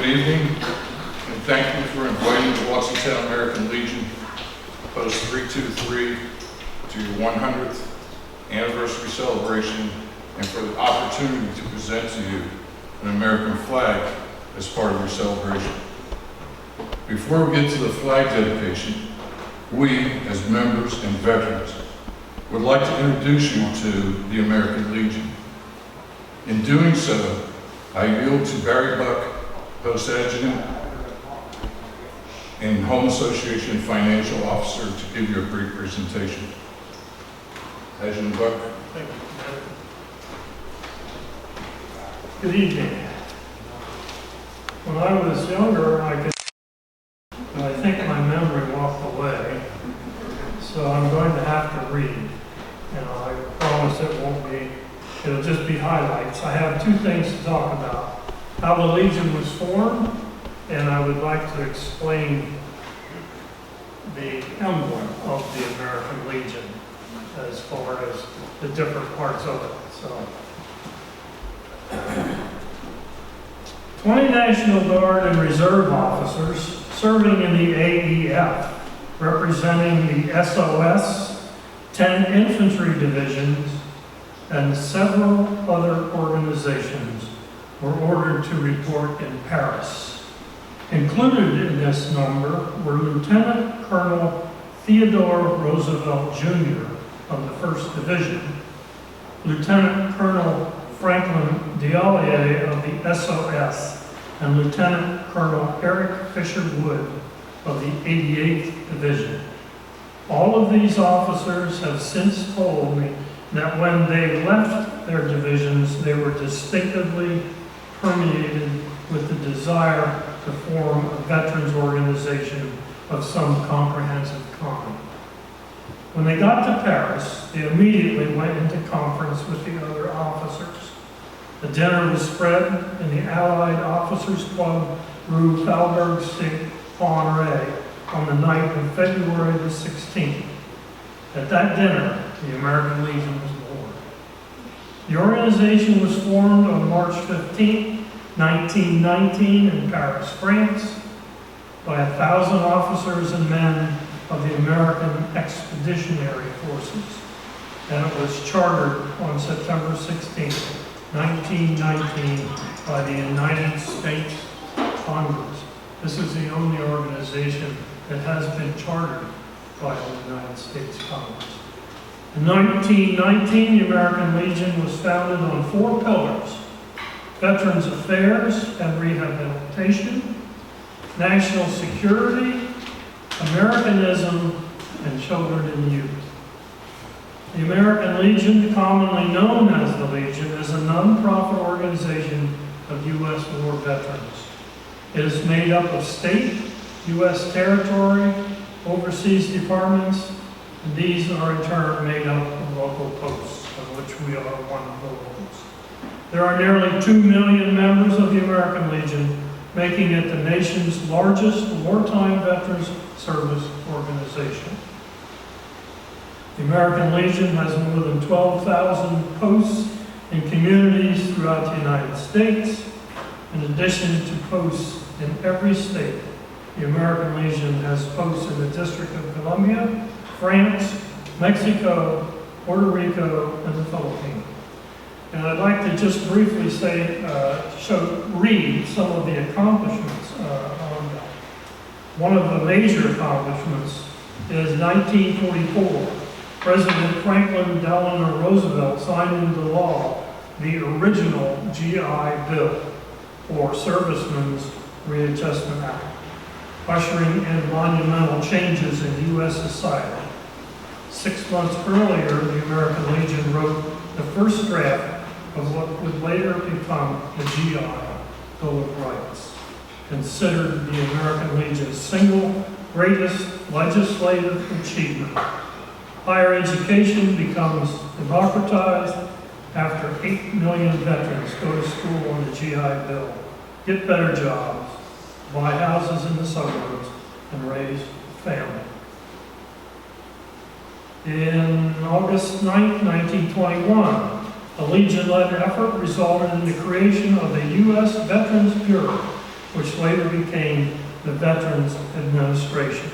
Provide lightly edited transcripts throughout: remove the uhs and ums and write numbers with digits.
Good evening, and thank you for inviting the Watsontown American Legion Post 323 to your 100th anniversary celebration, and for the opportunity to present to you an American flag as part of your celebration. Before we get to the flag dedication, we, as members and veterans, would like to introduce you to the American Legion. In doing so, I yield to Barry Buck, Post Adjutant and Home Association Financial Officer, to give you a brief presentation. Adjutant Buck. Thank you. Good evening. When I was younger, I think my memory walked away, so I'm going to have to read. I promise it'll just be highlights. I have two things to talk about. How the Legion was formed, and I would like to explain the emblem of the American Legion as far as the different parts of it. So, 20 National Guard and Reserve officers serving in the AEF, representing the SOS, 10 infantry divisions, and several other organizations were ordered to report in Paris. Included in this number were Lieutenant Colonel Theodore Roosevelt Jr. of the 1st Division, Lieutenant Colonel Franklin D'Allier of the SOS, and Lieutenant Colonel Eric Fisher Wood of the 88th Division. All of these officers have since told me that when they left their divisions, they were distinctively permeated with the desire to form a veterans organization of some comprehensive kind. When they got to Paris, they immediately went into conference with the other officers. The dinner was spread in the Allied Officers Club, Rue Faubourg-Saint-Honoré, on the night of February the 16th. At that dinner, the American Legion was born. The organization was formed on March 15, 1919 in Paris, France, by 1,000 officers and men of the American Expeditionary Forces, and it was chartered on September 16, 1919 by the United States Congress. This is the only organization that has been chartered by the United States Congress. In 1919, the American Legion was founded on 4 pillars: Veterans Affairs and Rehabilitation, National Security, Americanism, and Children and Youth. The American Legion, commonly known as the Legion, is a non-profit organization of U.S. war veterans. It is made up of state, U.S. territory, overseas departments, and these are in turn made up of local posts, of which we are one of the locals. There are nearly 2 million members of the American Legion, making it the nation's largest wartime veterans service organization. The American Legion has more than 12,000 posts in communities throughout the United States. In addition to posts in every state, the American Legion has posts in the District of Columbia, France, Mexico, Puerto Rico, and the Philippines. And I'd like to just briefly read some of the accomplishments on that. One of the major accomplishments is 1944. President Franklin Delano Roosevelt signed into law the original GI Bill, or Servicemen's Readjustment Act, ushering in monumental changes in U.S. society. 6 months earlier, the American Legion wrote the first draft of what would later become the GI Bill of Rights, considered the American Legion's single greatest legislative achievement. Higher education becomes democratized after 8 million veterans go to school on the GI Bill, get better jobs, buy houses in the suburbs, and raise a family. In August 9, 1921, a Legion-led effort resulted in the creation of the U.S. Veterans Bureau, which later became the Veterans Administration.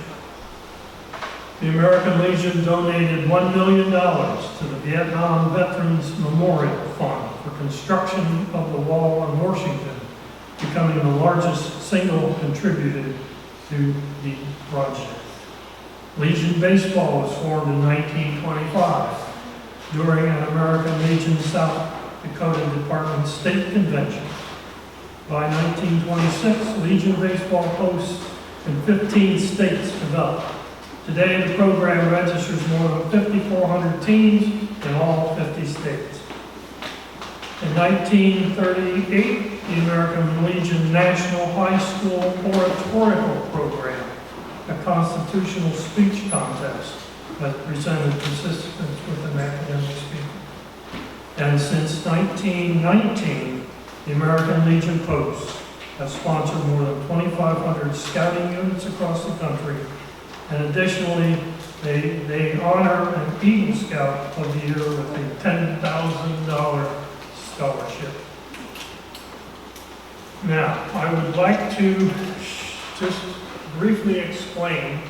The American Legion donated $1 million to the Vietnam Veterans Memorial Fund for construction of the wall in Washington, becoming the largest single contributor to the project. Legion Baseball was formed in 1925 during an American Legion South Dakota Department State Convention. By 1926, Legion Baseball posts in 15 states developed. Today, the program registers more than 5,400 teams in all 50 states. In 1938, the American Legion National High School Oratorical Program, a constitutional speech contest that presented participants with an academic speaker. And since 1919, the American Legion Post has sponsored more than 2,500 scouting units across the country. And additionally, they honor an Eagle Scout of the Year with a $10,000 scholarship. Now, I would like to just briefly explain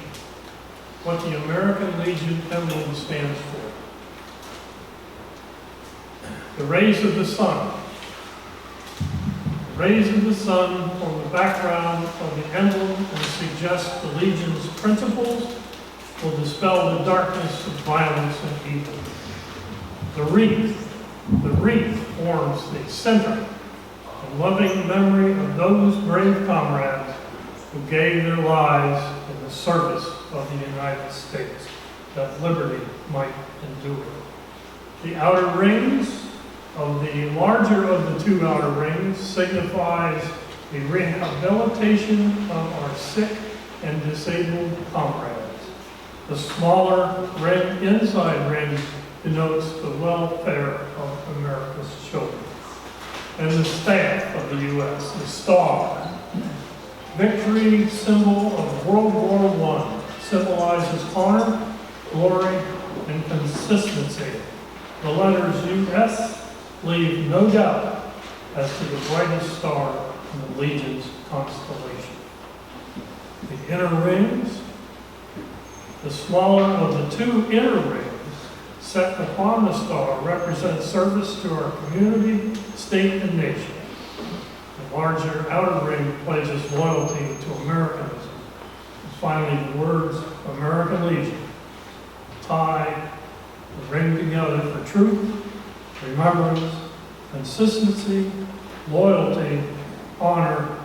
what the American Legion emblem stands for. The rays of the sun. The rays of the sun form the background of the emblem and suggest the Legion's principles will dispel the darkness of violence and evil. The wreath forms the center, a loving memory of those brave comrades who gave their lives in the service of the United States, that liberty might endure. The outer rings of the larger of the two outer rings signifies the rehabilitation of our sick and disabled comrades. The smaller red inside ring denotes the welfare of America's children. And the staff of the U.S., the star, victory symbol of World War I, symbolizes honor, glory, and consistency. The letters U.S. leave no doubt as to the brightest star in the Legion's constellation. The inner rings, the smaller of the two inner rings set upon the star, represent service to our community, state, and nation. The larger outer ring pledges loyalty to Americanism. And finally, the words American Legion tie the ring together for truth, remembrance, consistency, loyalty, honor,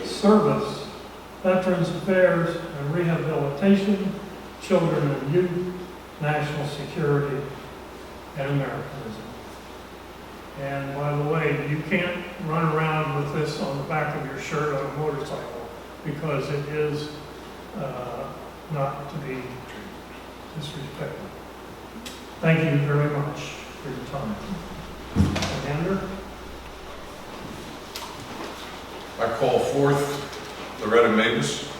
service, veterans affairs and rehabilitation, children and youth, national security, and Americanism. And by the way, you can't run around with this on the back of your shirt on a motorcycle because it is not to be disrespected. Thank you very much for your time. Commander? I call forth Loretta Mavis.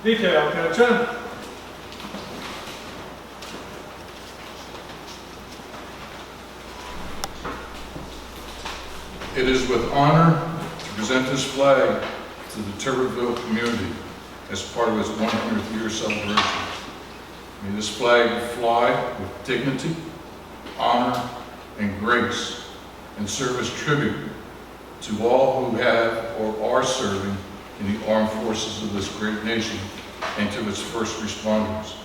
Detail, Captain. It is with honor to present this flag to the Turbotville community as part of its 100th year celebration. May this flag fly with dignity, honor, and grace, and serve as tribute to all who have or are serving in the armed forces of this great nation and to its first responders.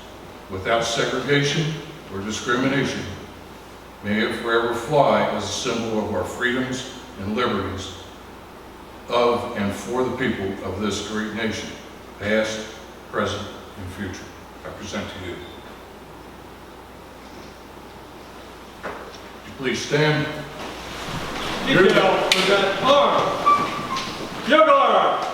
Without segregation or discrimination, may it forever fly as a symbol of our freedoms and liberties of and for the people of this great nation, past, present, and future. I present to you. Would you please stand? Detail, present arm. Yoga arm.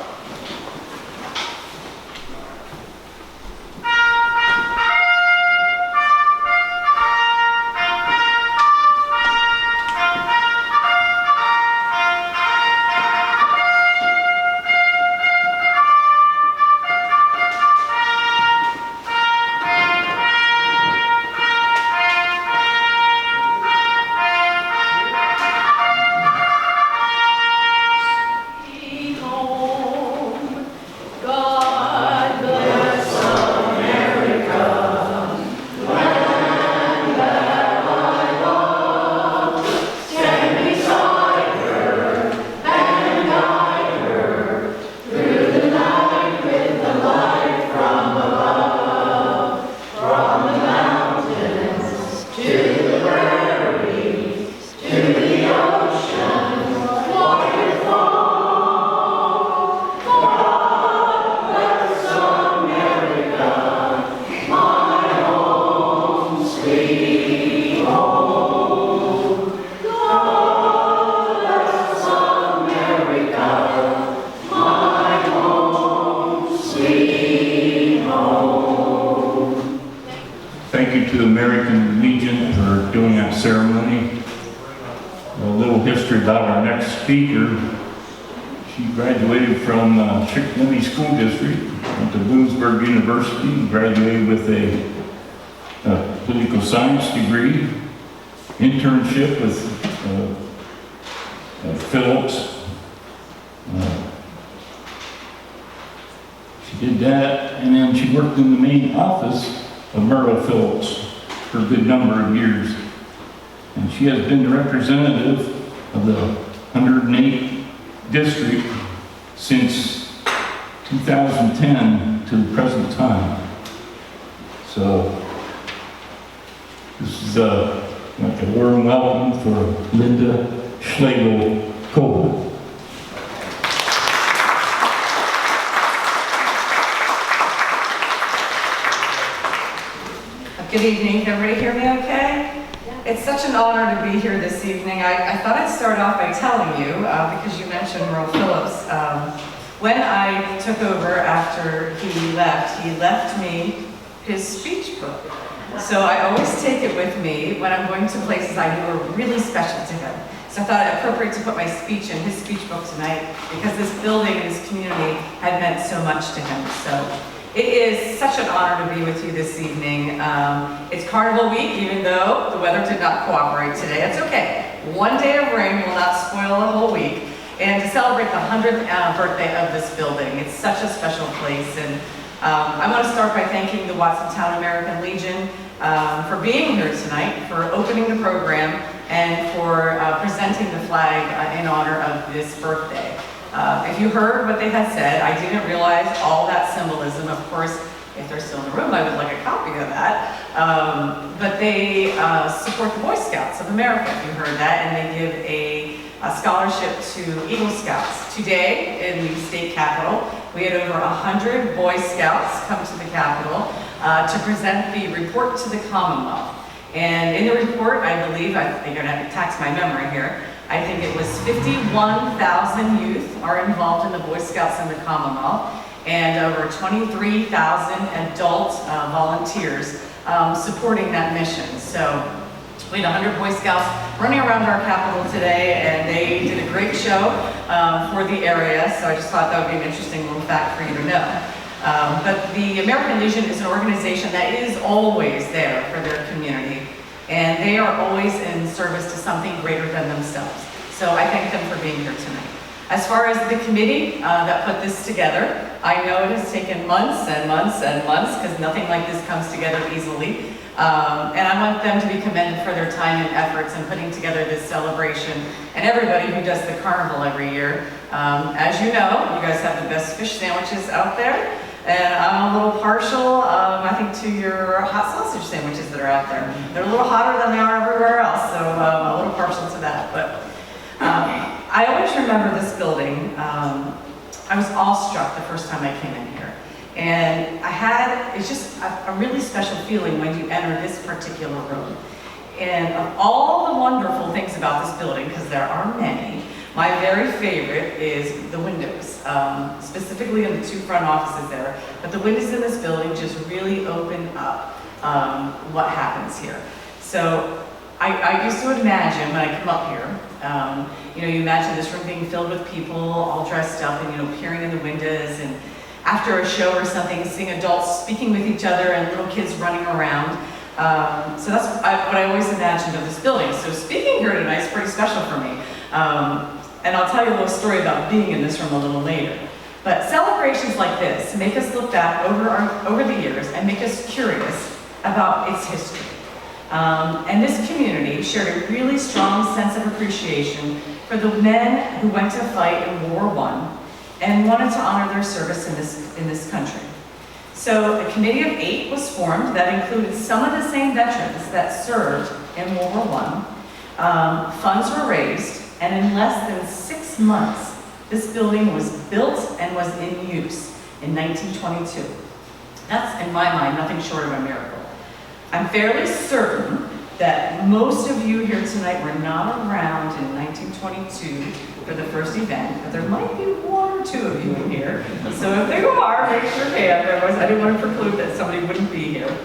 to American Legion for doing that ceremony. A little history about our next speaker. She graduated from Chick-fil-A School District, went to Bloomsburg University, and graduated with a political science degree, internship with Phillips. She did that, and then she worked in the main office of Merle Phillips for a good number of years. And she has been the representative of the 108th district since 2010 to the present time. So this is like a warm welcome for Linda Schlegel-Cole. Good evening. Can everybody hear me okay? It's such an honor to be here this evening. I thought I'd start off by telling you, because you mentioned Merle Phillips, when I took over after he left me his speech book. So I always take it with me when I'm going to places I knew were really special to him. So I thought it appropriate to put my speech in his speech book tonight because this building and this community had meant so much to him. So it is such an honor to be with you this evening. It's Carnival Week, even though the weather did not cooperate today. It's okay. One day of rain will not spoil the whole week. And to celebrate the 100th birthday of this building, it's such a special place. And I want to start by thanking the Watsontown American Legion for being here tonight, for opening the program, and for presenting the flag in honor of this birthday. If you heard what they had said, I didn't realize all that symbolism. Of course, if they're still in the room, I would like a copy of that. But they support the Boy Scouts of America, if you heard that, and they give a scholarship to Eagle Scouts. Today, in the state capitol, we had over 100 Boy Scouts come to the capitol to present the report to the Commonwealth. And in the report, I believe, I think I'm going to tax my memory here, I think it was 51,000 youth are involved in the Boy Scouts in the Commonwealth, and over 23,000 adult volunteers supporting that mission. So we had 100 Boy Scouts running around our capital today, and they did a great show for the area, so I just thought that would be an interesting little fact for you to know. But the American Legion is an organization that is always there for their community. And they are always in service to something greater than themselves. So I thank them for being here tonight. As far as the committee that put this together, I know it has taken months and months and months because nothing like this comes together easily. And I want them to be commended for their time and efforts in putting together this celebration. And everybody who does the carnival every year. As you know, you guys have the best fish sandwiches out there. And I'm a little partial, I think, to your hot sausage sandwiches that are out there. They're a little hotter than they are everywhere else, so I'm a little partial to that. But I always remember this building. I was awestruck the first time I came in here. And it's just a really special feeling when you enter this particular room. And of all the wonderful things about this building, because there are many, my very favorite is the windows, specifically in the two front offices there. But the windows in this building just really open up what happens here. So I used to imagine when I come up here, you imagine this room being filled with people all dressed up and, peering in the windows, and after a show or something, seeing adults speaking with each other and little kids running around. So that's what I always imagined of this building. So speaking here tonight is pretty special for me. And I'll tell you a little story about being in this room a little later. But celebrations like this make us look back over the years and make us curious about its history. And this community shared a really strong sense of appreciation for the men who went to fight in World War I and wanted to honor their service in this country. So a committee of 8 was formed that included some of the same veterans that served in World War I. Funds were raised, and in less than 6 months, this building was built and was in use in 1922. That's, in my mind, nothing short of a miracle. I'm fairly certain that most of you here tonight were not around in 1922 for the first event, but there might be 1 or 2 of you in here. So if you are, raise your hand. Otherwise, I didn't want to preclude that somebody wouldn't be here.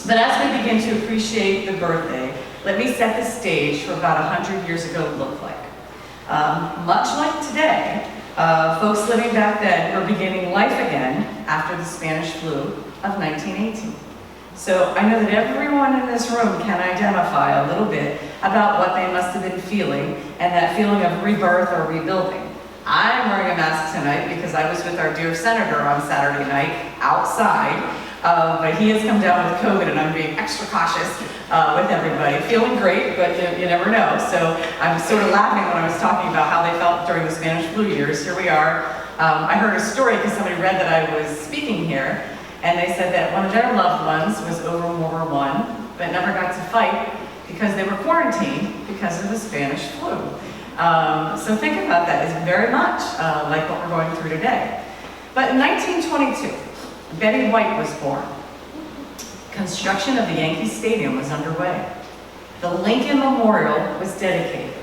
But as we begin to appreciate the birthday, let me set the stage for about 100 years ago looked like. Much like today, folks living back then were beginning life again after the Spanish flu of 1918. So I know that everyone in this room can identify a little bit about what they must have been feeling and that feeling of rebirth or rebuilding. I'm wearing a mask tonight because I was with our dear senator on Saturday night outside, but he has come down with COVID and I'm being extra cautious with everybody. Feeling great, but you never know. So I'm sort of laughing when I was talking about how they felt during the Spanish flu years. Here we are. I heard a story because somebody read that I was speaking here, and they said that one of their loved ones was over World War I, but never got to fight because they were quarantined because of the Spanish flu. So think about that. It's very much like what we're going through today. But in 1922, Betty White was born. Construction of the Yankee Stadium was underway. The Lincoln Memorial was dedicated.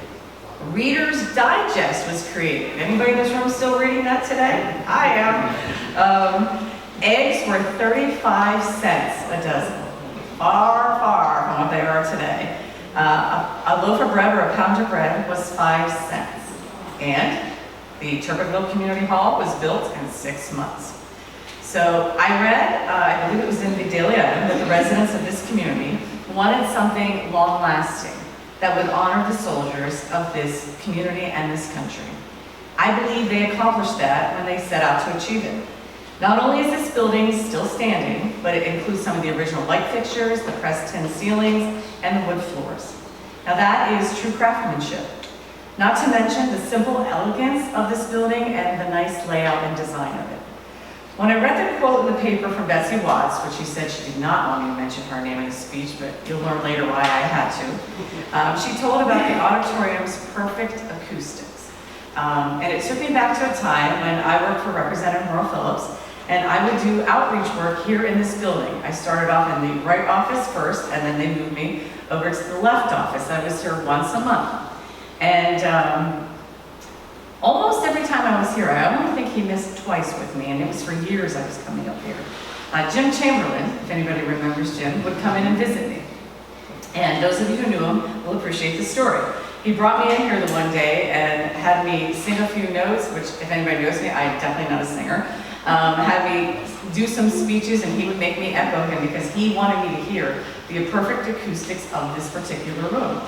Reader's Digest was created. Anybody in this room still reading that today? I am. Eggs were 35 cents a dozen. Far, far from what they are today. A loaf of bread or a pound of bread was 5 cents. And the Turbotville Community Hall was built in 6 months. So I read, I believe it was in the Daily Item, that the residents of this community wanted something long-lasting that would honor the soldiers of this community and this country. I believe they accomplished that when they set out to achieve it. Not only is this building still standing, but it includes some of the original light fixtures, the pressed tin ceilings, and the wood floors. Now that is true craftsmanship. Not to mention the simple elegance of this building and the nice layout and design of it. When I read the quote in the paper from Betsy Watts, which she said she did not want me to mention her name in the speech, but you'll learn later why I had to, she told about the auditorium's perfect acoustics. And it took me back to a time when I worked for Representative Merle Phillips, and I would do outreach work here in this building. I started off in the right office first, and then they moved me over to the left office. I was here once a month. And almost every time I was here, I only think he missed twice with me, and it was for years I was coming up here. Jim Chamberlain, if anybody remembers Jim, would come in and visit me. And those of you who knew him will appreciate the story. He brought me in here the one day and had me sing a few notes, which if anybody knows me, I'm definitely not a singer. Had me do some speeches, and he would make me echo him because he wanted me to hear the perfect acoustics of this particular room.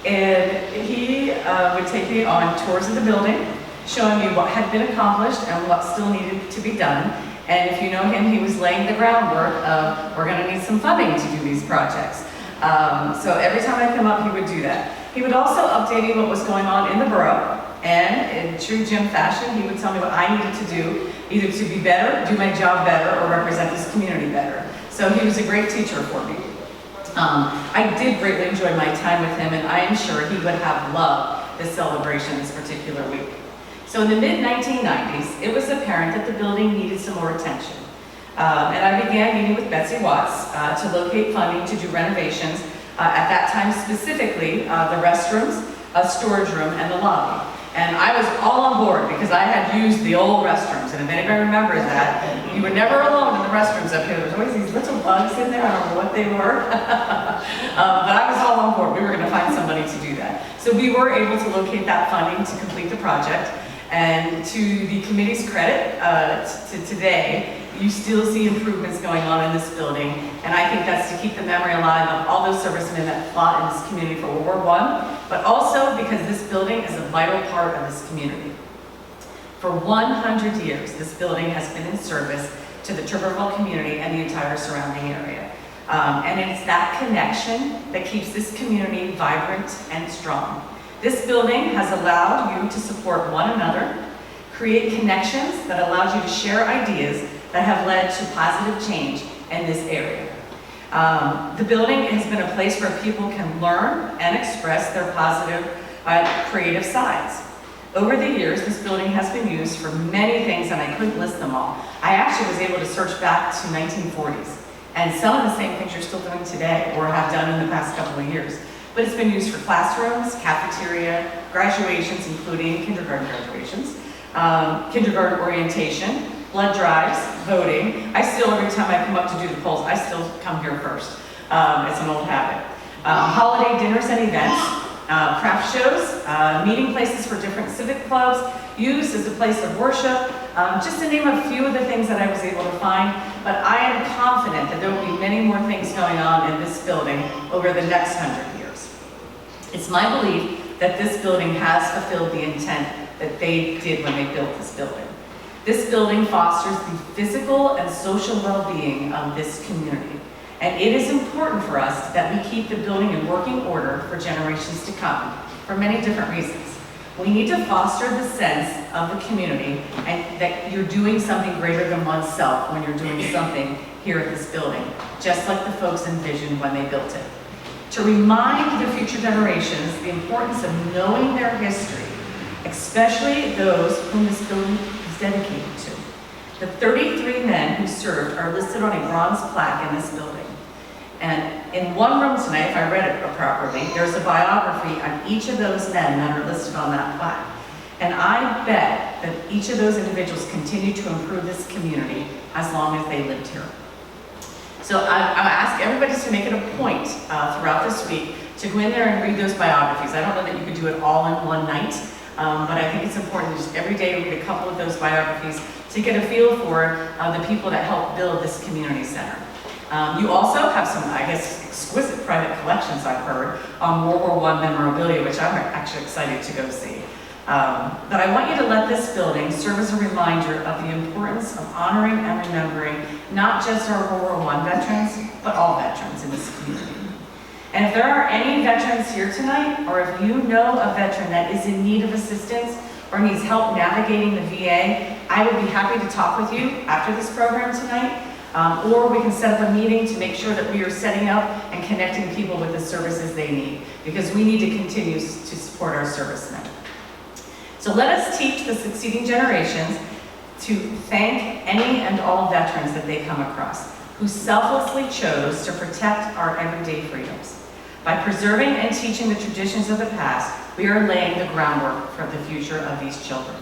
And he would take me on tours of the building, showing me what had been accomplished and what still needed to be done. And if you know him, he was laying the groundwork of, we're gonna need some funding to do these projects. So every time I come up, he would do that. He would also update me what was going on in the borough. And in true Jim fashion, he would tell me what I needed to do, either to be better, do my job better, or represent this community better. So he was a great teacher for me. I did greatly enjoy my time with him, and I am sure he would have loved this celebration this particular week. So in the mid-1990s, it was apparent that the building needed some more attention. And I began meeting with Betsy Watts to locate funding to do renovations, at that time specifically, the restrooms, a storage room, and the lobby. And I was all on board because I had used the old restrooms, and if anybody remembers that, you were never alone in the restrooms up here. There was always these little bugs in there, I don't know what they were. But I was all on board. We were gonna find somebody to do that. So we were able to locate that funding to complete the project. And to the committee's credit, to today, you still see improvements going on in this building. And I think that's to keep the memory alive of all those servicemen that fought in this community for World War I, but also because this building is a vital part of this community. For 100 years, this building has been in service to the Turbotville community and the entire surrounding area. And it's that connection that keeps this community vibrant and strong. This building has allowed you to support one another, create connections that allows you to share ideas that have led to positive change in this area. The building has been a place where people can learn and express their positive, creative sides. Over the years, this building has been used for many things, and I couldn't list them all. I actually was able to search back to 1940s, and some of the same things you're still doing today, or have done in the past couple of years. But it's been used for classrooms, cafeteria, graduations, including kindergarten graduations, kindergarten orientation, blood drives, voting. I still, every time I come up to do the polls, I still come here first. It's an old habit. Holiday dinners and events, craft shows, meeting places for different civic clubs, used as a place of worship, just to name a few of the things that I was able to find. But I am confident that there will be many more things going on in this building over the next 100 years. It's my belief that this building has fulfilled the intent that they did when they built this building. This building fosters the physical and social well-being of this community. And it is important for us that we keep the building in working order for generations to come, for many different reasons. We need to foster the sense of the community and that you're doing something greater than oneself when you're doing something here at this building, just like the folks envisioned when they built it. To remind the future generations the importance of knowing their history, especially those whom this building is dedicated to. The 33 men who served are listed on a bronze plaque in this building. And in one room tonight, if I read it properly, there's a biography on each of those men that are listed on that plaque. And I bet that each of those individuals continue to improve this community as long as they lived here. So I ask everybody to make it a point throughout this week to go in there and read those biographies. I don't know that you could do it all in one night, but I think it's important just every day to read a couple of those biographies to get a feel for the people that helped build this community center. You also have some, I guess, exquisite private collections I've heard on World War I memorabilia, which I'm actually excited to go see. But I want you to let this building serve as a reminder of the importance of honoring and remembering not just our World War I veterans, but all veterans in this community. And if there are any veterans here tonight, or if you know a veteran that is in need of assistance or needs help navigating the VA, I would be happy to talk with you after this program tonight. Or we can set up a meeting to make sure that we are setting up and connecting people with the services they need, because we need to continue to support our servicemen. So let us teach the succeeding generations to thank any and all veterans that they come across, who selflessly chose to protect our everyday freedoms. By preserving and teaching the traditions of the past, we are laying the groundwork for the future of these children.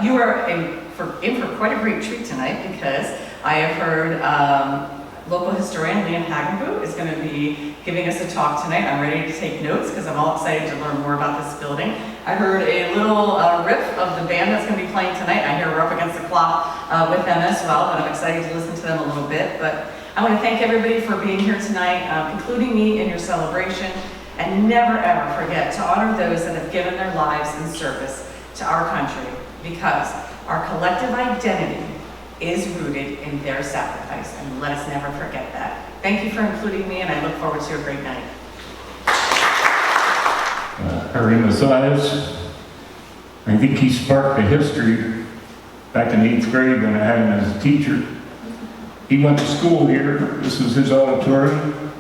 You are in for quite a great treat tonight, because I have heard local historian Liam Hagenbu is going to be giving us a talk tonight. I'm ready to take notes because I'm all excited to learn more about this building. I heard a little riff of the band that's going to be playing tonight. I hear we're up against the clock with them as well, but I'm excited to listen to them a little bit. But I want to thank everybody for being here tonight, including me in your celebration, and never ever forget to honor those that have given their lives in service to our country, because our collective identity is rooted in their sacrifice, and let us never forget that. Thank you for including me, and I look forward to a great night. Harry Matthias, I think he sparked a history back in 8th grade when I had him as a teacher. He went to school here. This was his auditorium.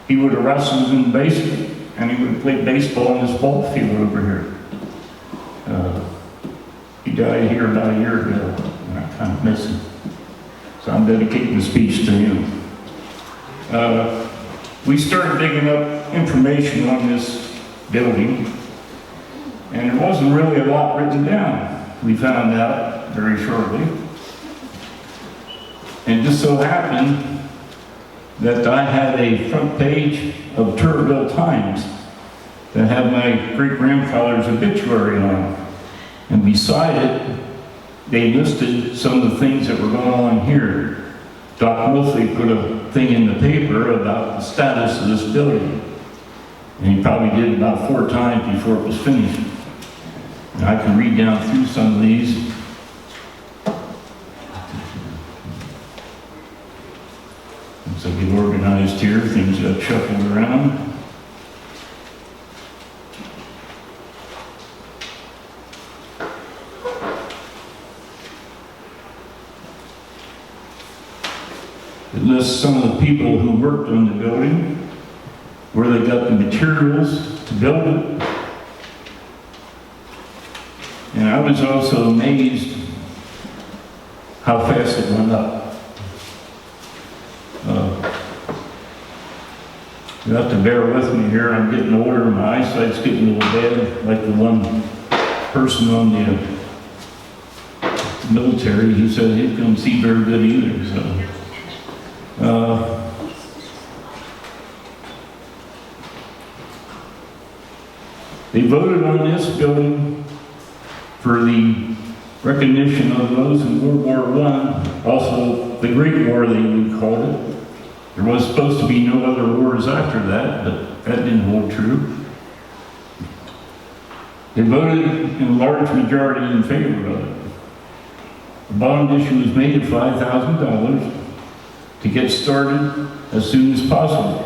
He would have wrestled in the basement, and he would have played baseball in this ball field over here. He died here about a year ago, and I kind of miss him. So I'm dedicating the speech to him. We started digging up information on this building, and there wasn't really a lot written down. We found out very shortly. And it just so happened that I had a front page of Turbotville Times that had my great-grandfather's obituary on. And beside it, they listed some of the things that were going on here. Doc Wolfie put a thing in the paper about the status of this building. And he probably did it about 4 times before it was finished. And I can read down through some of these. So get organized here, things got shuffled around. It lists some of the people who worked on the building, where they got the materials to build it. And I was also amazed how fast it went up. You have to bear with me here. I'm getting older, my eyesight's getting a little bad, like the one person on the military. He said he couldn't see very good either, so. They voted on this building for the recognition of those in World War I, also the Great War they would call it. There was supposed to be no other wars after that, but that didn't hold true. They voted in a large majority in favor of it. A bond issue was made of $5,000 to get started as soon as possible.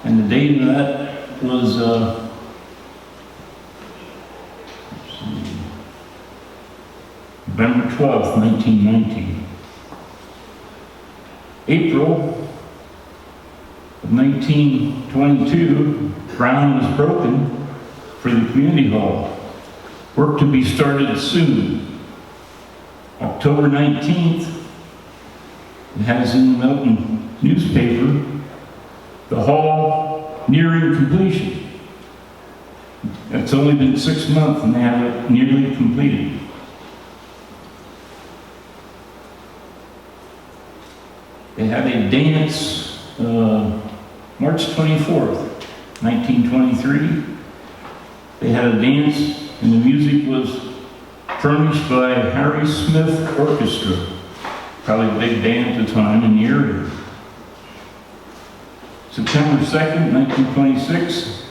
And the date of that was November 12th, 1919. April of 1922, ground was broken for the community hall. Work to be started soon. October 19th, it has in the Milton newspaper, the hall nearing completion. It's only been 6 months and they have it nearly completed. They had a dance March 24th, 1923. They had a dance and the music was furnished by Harry Smith Orchestra, probably a big band at the time in the area. September 2nd, 1926,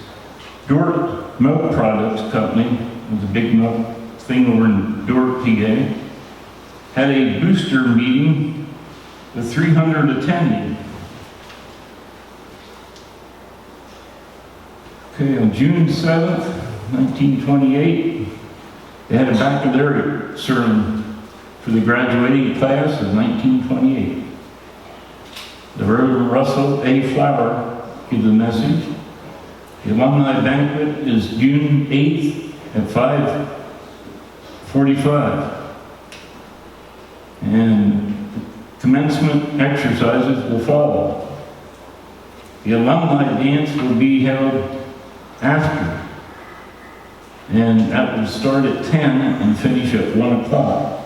Dort Milk Products Company, was a big milk thing over in Dort, PA, had a booster meeting with 300 attending. Okay, on June 7th, 1928, they had a baccalaureate sermon for the graduating class of 1928. The Reverend Russell A. Flower gave the message. The alumni banquet is June 8th at 5:45. And commencement exercises will follow. The alumni dance will be held after. And that will start at 10 and finish at 1 o'clock.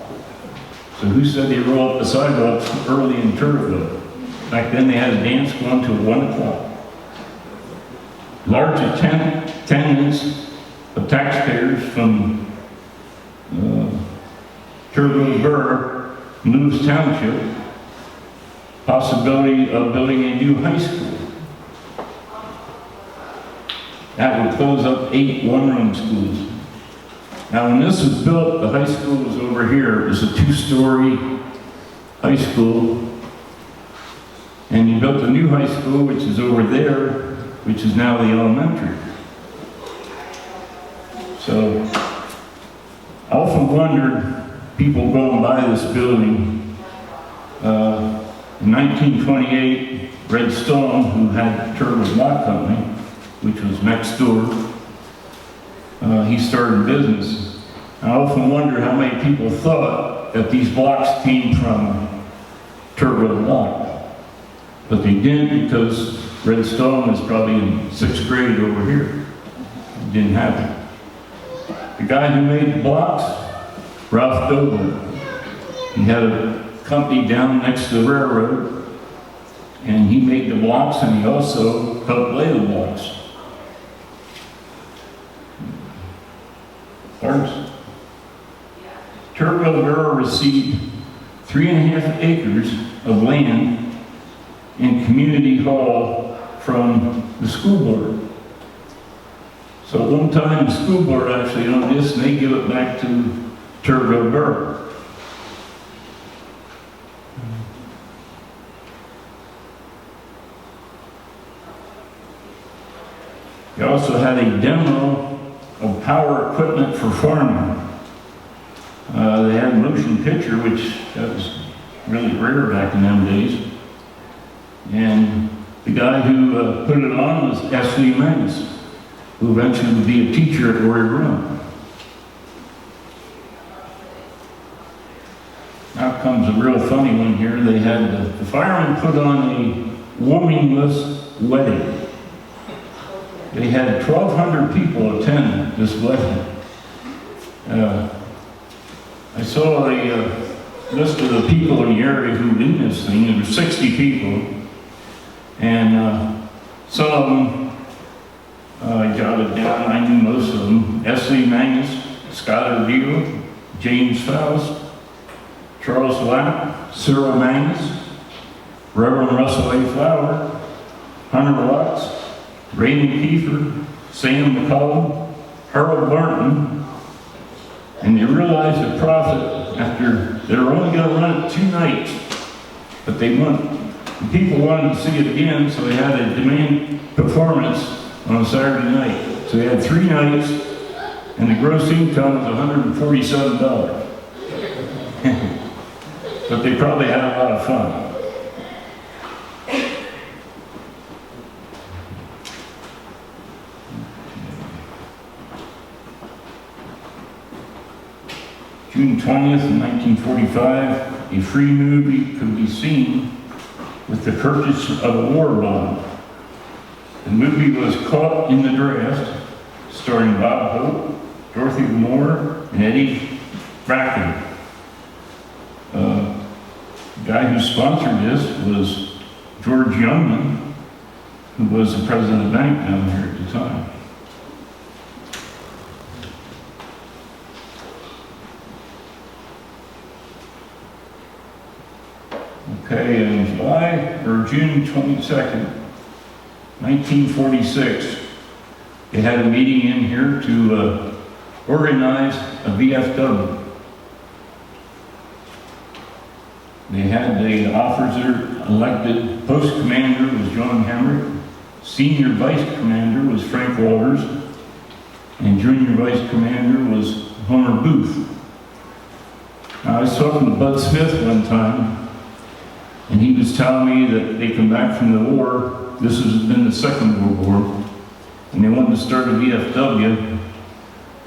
So who said they roll up the sidewalks early in Turbotville? Back then they had a dance going till 1 o'clock. Large attendance of taxpayers from Turbotville Borough, Lewis Township, possibility of building a new high school. That would close up 8 one-room schools. Now, when this was built, the high school was over here. It was a 2-story high school. And you built a new high school, which is over there, which is now the elementary. So, I often wondered, people going by this building, in 1928, Red Stone, who had Turbotville Block Company, which was next door, he started business. I often wonder how many people thought that these blocks came from Turbotville Block. But they didn't, because Red Stone was probably in 6th grade over here. It didn't happen. The guy who made the blocks, Ralph Doble, he had a company down next to the railroad, and he made the blocks, and he also helped lay the blocks. Turbotville Borough received 3.5 acres of land and community hall from the school board. So at one time, the school board actually owned this, and they give it back to Turbotville Borough. They also had a demo of power equipment for farming. They had a motion picture, which that was really rare back in them days. And the guy who put it on was S.V. Mangus, who eventually would be a teacher at Roy Run. Now comes a real funny one here. They had the firemen put on a womanless wedding. They had 1,200 people attend this wedding. I I saw a list of the people in the area who did this thing. There were 60 people. And some of them, I jotted down, I knew most of them. Esley Mangus, Skylar Deal, James Faust, Charles Lapp, Cyril Mangus, Reverend Russell A. Flower, Hunter Watts, Raymond Kiefer, Sam McCollum, Harold Martin, and they realized the profit after they were only going to run it 2 nights, but people wanted to see it again, so they had a demand performance on a Saturday night. So they had 3 nights, and the gross income was $147. But they probably had a lot of fun. June 20th, 1945, a free movie could be seen with the purchase of a war bond. The movie was Caught in the Draft, starring Bob Hope, Dorothy Moore, and Eddie Bracken. The guy who sponsored this was George Youngman, who was the president of the bank down there at the time. Okay, in June 22nd, 1946, they had a meeting in here to organize a VFW. They had the officer elected. Post commander was John Hamrick. Senior vice commander was Frank Walters. And junior vice commander was Homer Booth. Now, I was talking to Bud Smith one time, and he was telling me that they come back from the war. This has been the Second World War, and they wanted to start a VFW.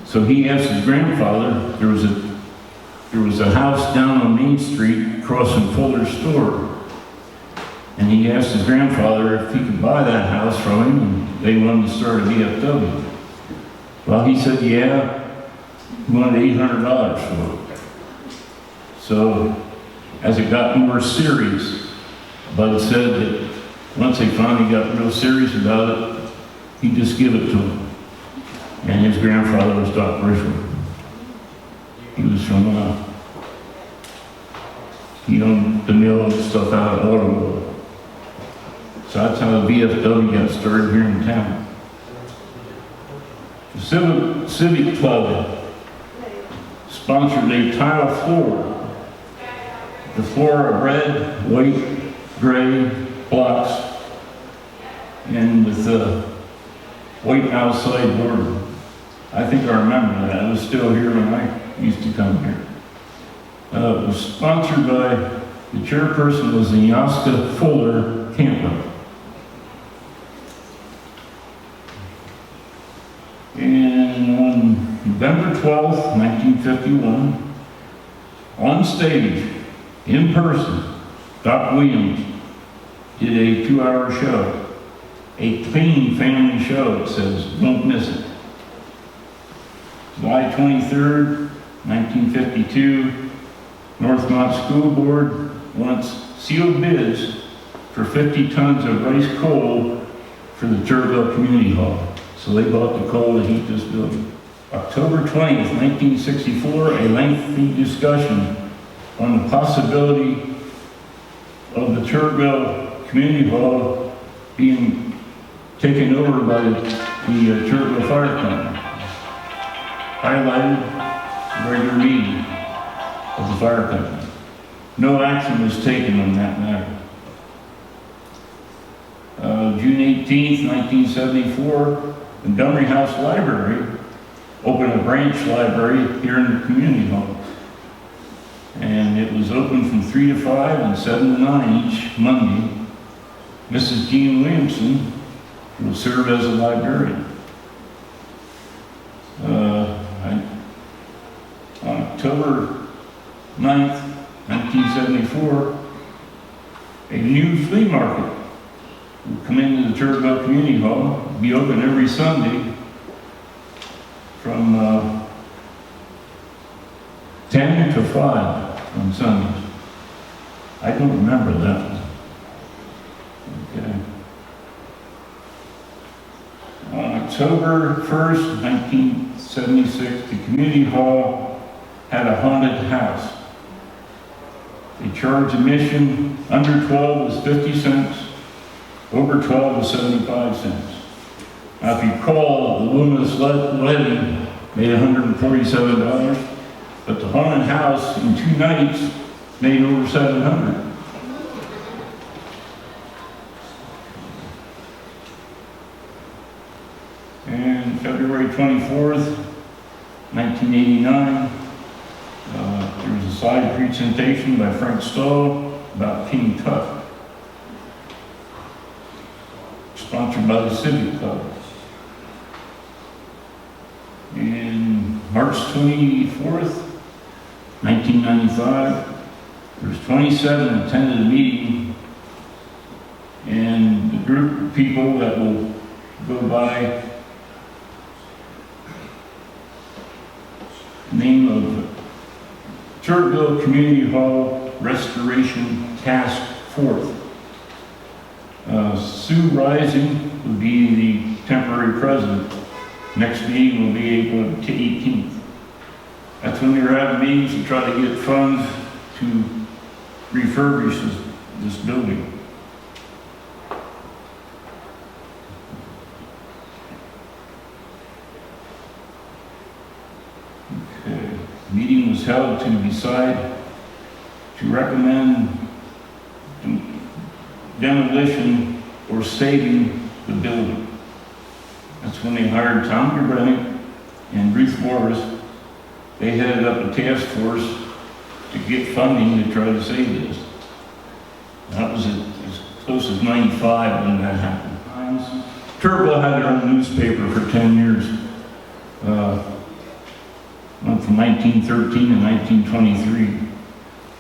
So he asked his grandfather. There was a house down on Main Street across from Fuller's store, and he asked his grandfather if he could buy that house from him, and they wanted to start a VFW. Well, he said, yeah. He wanted $800 for it. So, as it got more serious, Bud said that once they finally got real serious about it, he'd just give it to him. And his grandfather was Doc Riffle. He was from, he owned the mill and stuff out of Ottawa. So that's how the VFW got started here in town. The Civic Club sponsored a tile floor. The floor of red, white, gray blocks, and with a white outside border. I think I remember that. I was still here when I used to come here. It was sponsored by, the chairperson was Yaska Fuller Campbell. And on November 12th, 1951, on stage, in person, Doc Williams did a 2-hour show. A clean family show, it says, don't miss it. July 23rd, 1952, Northmont School Board wants sealed bids for 50 tons of rice coal for the Turbotville Community Hall. So they bought the coal to heat this building. October 20th, 1964, a lengthy discussion on the possibility of the Turbotville Community Hall being taken over by the Turbotville Fire Company. Highlighted the regular meeting of the fire company. No action was taken on that matter. June 18th, 1974, Montgomery House Library opened a branch library here in the community hall. And it was open from 3 to 5 and 7 to 9 each Monday. Mrs. Jean Williamson will serve as a librarian. On October 9th, 1974, a new flea market will come into the Turbotville Community Hall, be open every Sunday from 10 to 5 on Sundays. I don't remember that one. Okay. On October 1st, 1976, the community hall had a haunted house. They charged admission, under 12 was 50 cents, over 12 was 75 cents. Now, if you recall, the luminous levy made $147, but the haunted house in 2 nights made over $700. And February 24th, 1989, there was a slide presentation by Frank Stoll about King Tut, sponsored by the Civic Club. In March 24th, 1995, there was 27 attended the meeting, and the group of people that will go by name of Turbotville Community Hall Restoration Task Force. Sue Rising will be the temporary president. Next meeting will be April 18th. That's when they're having meetings to try to get funds to refurbish this building. Okay. Meeting was held to decide to recommend demolition or saving the building. That's when they hired Tom Gerbenick and Ruth Morris. They headed up a task force to get funding to try to save this. That was as close as 95 when that happened. Turbotville had their own newspaper for 10 years. Went from 1913 to 1923.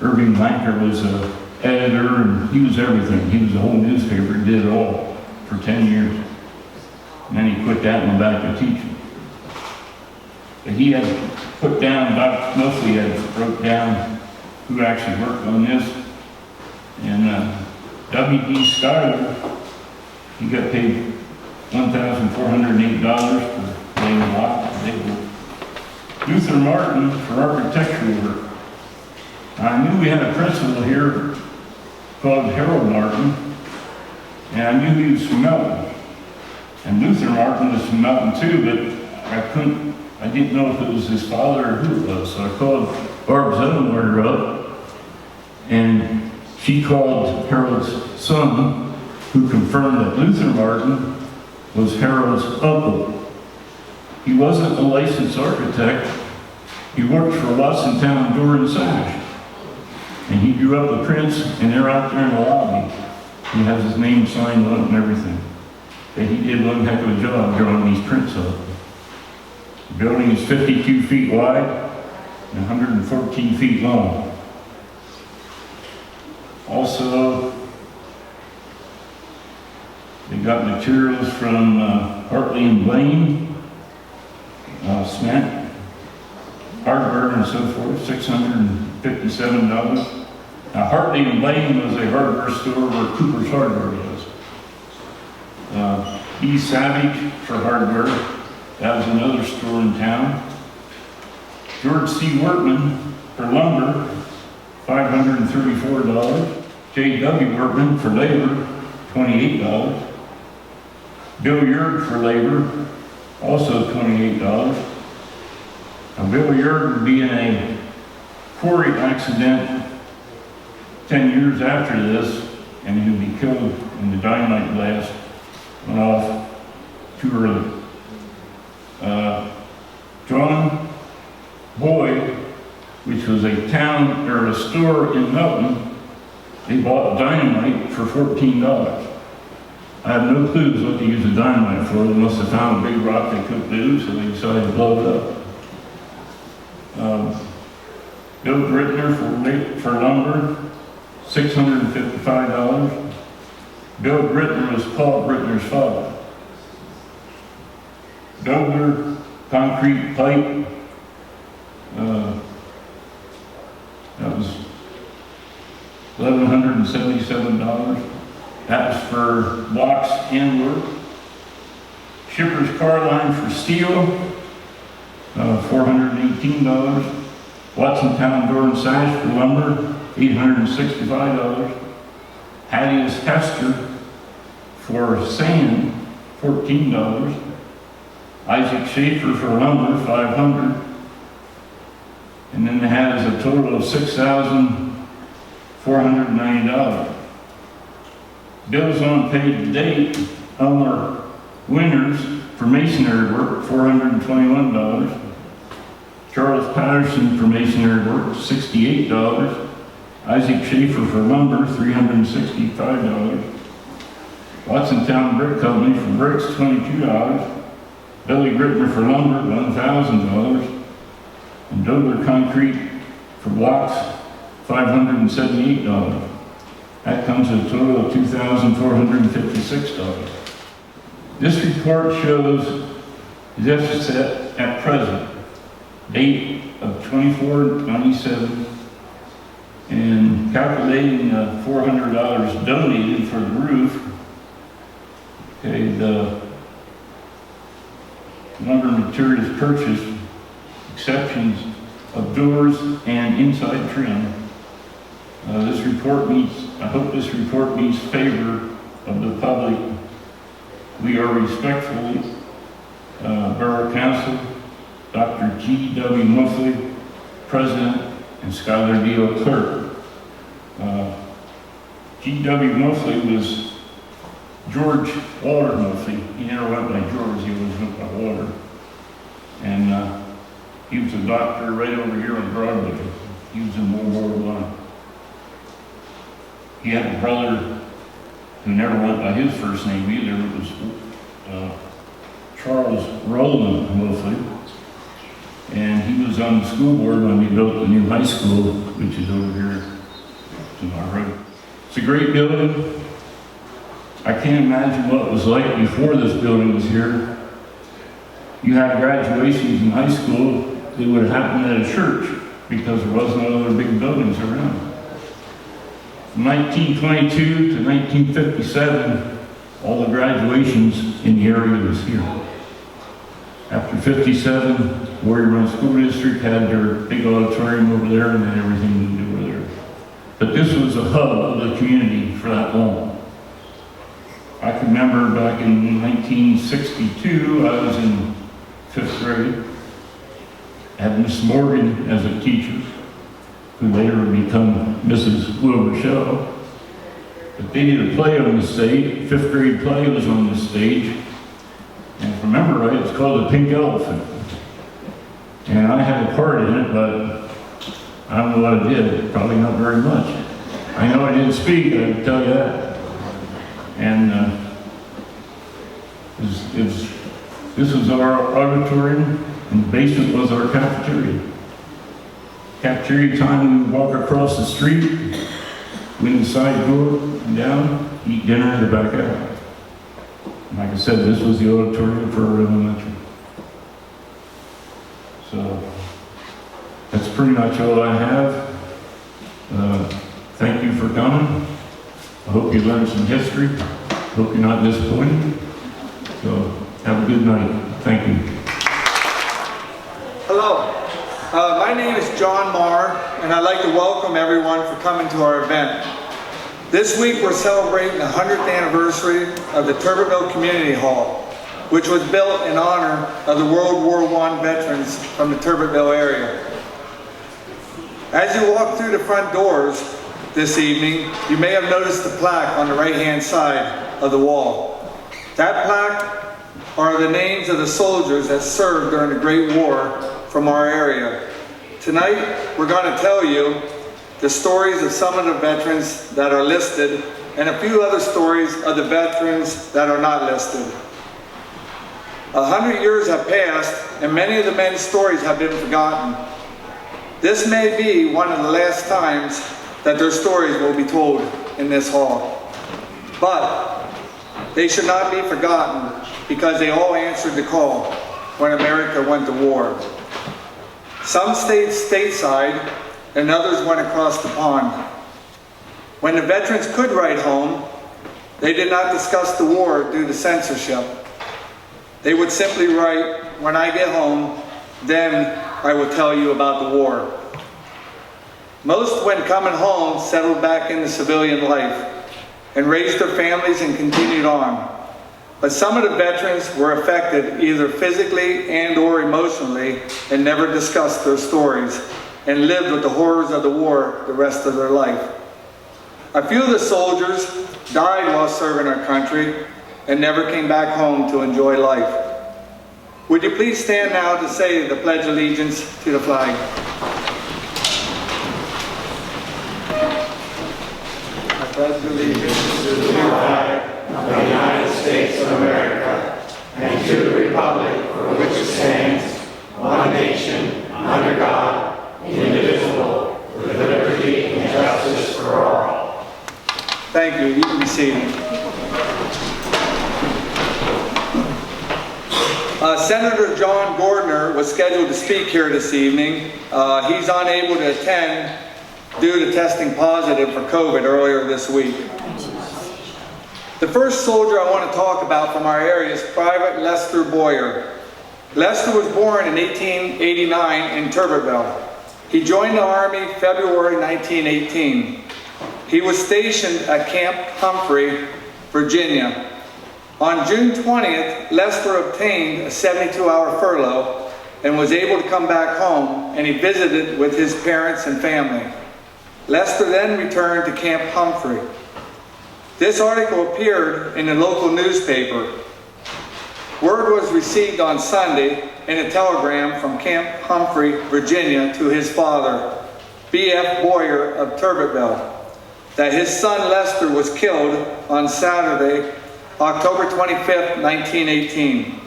Irving Blanker was an editor, and he was everything. He was the whole newspaper, did it all for 10 years. And then he quit that and went back to teaching. But he had put down, mostly had wrote down who actually worked on this. And W.D. Schuyler, he got paid $1,408 for laying a lot. Luther Martin for architectural work. I knew we had a principal here called Harold Martin, and I knew he was from Melton. And Luther Martin was from Melton too, but I didn't know if it was his father or who it was. So I called Barb Zettelberger up, and she called Harold's son, who confirmed that Luther Martin was Harold's uncle. He wasn't a licensed architect. He worked for Watsontown Door and Sash. And he drew up the prints, and they're out there in the lobby. He has his name signed on it and everything. And he did one heck of a job drawing these prints up. The building is 52 feet wide and 114 feet long. Also, they got materials from Hartley and Blaine, cement, hardware and so forth, $657. Now Hartley and Blaine was a hardware store where Cooper's Hardware was. E. Savage for hardware, that was another store in town. George C. Workman for lumber, $534. J.W. Workman for labor, $28. Bill Yurd for labor, also $28. Now Bill Yurd would be in a quarry accident 10 years after this, and he would be killed in the dynamite blast. Went off too early. John Boyd, which was a town or a store in Melton, they bought dynamite for $14. I have no clues what to use the dynamite for. They must have found a big rock they couldn't do, so they decided to blow it up. Bill Grittner for lumber, $655. Bill Grittner was Paul Grittner's father. Dobler concrete pipe, $1,177. That was for blocks and work. Shipper's car line for steel, $418. Watson Town door and sash for lumber, $865. Hattie's Hester for sand, $14. Isaac Schaefer for lumber, $500. And then they had a total of $6,490. Bills on paid to date, Elmer Winters for masonry work, $421. Charles Patterson for masonry work, $68. Isaac Schaefer for lumber, $365. Watson Town Brick Company for bricks, $22. Billy Grittner for lumber, $1,000. And Dobler Concrete for blocks, $578. That comes to a total of $2,456. This report shows the deficit at present, date of 24/97, and calculating $400 donated for the roof. Okay, the lumber materials purchased, exceptions of doors and inside trim. This report meets, I hope this report meets favor of the public. We are respectfully, Borough Council, Dr. G.W. Muffley, President, and Skylar Deal, Clerk. G.W. Muffley was George Walter Muffley. He never went by George, he always went by Walter. And he was a doctor right over here on Broadway. He was in World War I. He had a brother who never went by his first name either. It was Charles Roland Muffley. And he was on the school board when we built the new high school, which is over here to my right. It's a great building. I can't imagine what it was like before this building was here. You had graduations in high school that would have happened at a church because there wasn't other big buildings around. From 1922 to 1957, all the graduations in the area was here. After 57, Warrior Run School District had their big auditorium over there, and then everything moved over there. But this was a hub of the community for that long. I can remember back in 1962, I was in 5th grade. I had Miss Morgan as a teacher, who later would become Mrs. Wilbur Shaw. But they did a play on the stage, 5th grade play was on the stage. And if I remember right, it's called The Pink Elephant. And I had a part in it, but I don't know what I did, probably not very much. I know I didn't speak, I can tell you that. And this was our auditorium, and the basement was our cafeteria. Cafeteria time, we would walk across the street, win the side door, and down, eat dinner in the back out. And like I said, this was the auditorium for our elementary. So, that's pretty much all I have. Thank you for coming. I hope you learned some history. Hope you're not disappointed. So, have a good night. Thank you. Hello. My name is John Marr, and I'd like to welcome everyone for coming to our event. This week we're celebrating the 100th anniversary of the Turbotville Community Hall, which was built in honor of the World War I veterans from the Turbotville area. As you walk through the front doors this evening, you may have noticed the plaque on the right-hand side of the wall. That plaque are the names of the soldiers that served during the Great War from our area. Tonight, we're going to tell you the stories of some of the veterans that are listed and a few other stories of the veterans that are not listed. 100 years have passed and many of the men's stories have been forgotten. This may be one of the last times that their stories will be told in this hall. But they should not be forgotten because they all answered the call when America went to war. Some stayed stateside and others went across the pond. When the veterans could write home, they did not discuss the war due to censorship. They would simply write, "When I get home, then I will tell you about the war." Most, when coming home, settled back into civilian life and raised their families and continued on. But some of the veterans were affected either physically and or emotionally and never discussed their stories and lived with the horrors of the war the rest of their life. A few of the soldiers died while serving our country and never came back home to enjoy life. Would you please stand now to say the Pledge of Allegiance to the flag? I pledge allegiance to the flag of the United States of America and to the republic for which it stands, one nation, under God, indivisible, with liberty and justice for all. Thank you. You can be seated. Senator John Gordner was scheduled to speak here this evening. He's unable to attend due to testing positive for COVID earlier this week. The first soldier I want to talk about from our area is Private Lester Boyer. Lester was born in 1889 in Turbotville. He joined the Army February 1918. He was stationed at Camp Humphrey, Virginia. On June 20th, Lester obtained a 72-hour furlough and was able to come back home, and he visited with his parents and family. Lester then returned to Camp Humphrey. This article appeared in the local newspaper. Word was received on Sunday in a telegram from Camp Humphrey, Virginia, to his father, B.F. Boyer of Turbotville, that his son Lester was killed on Saturday, October 25th, 1918.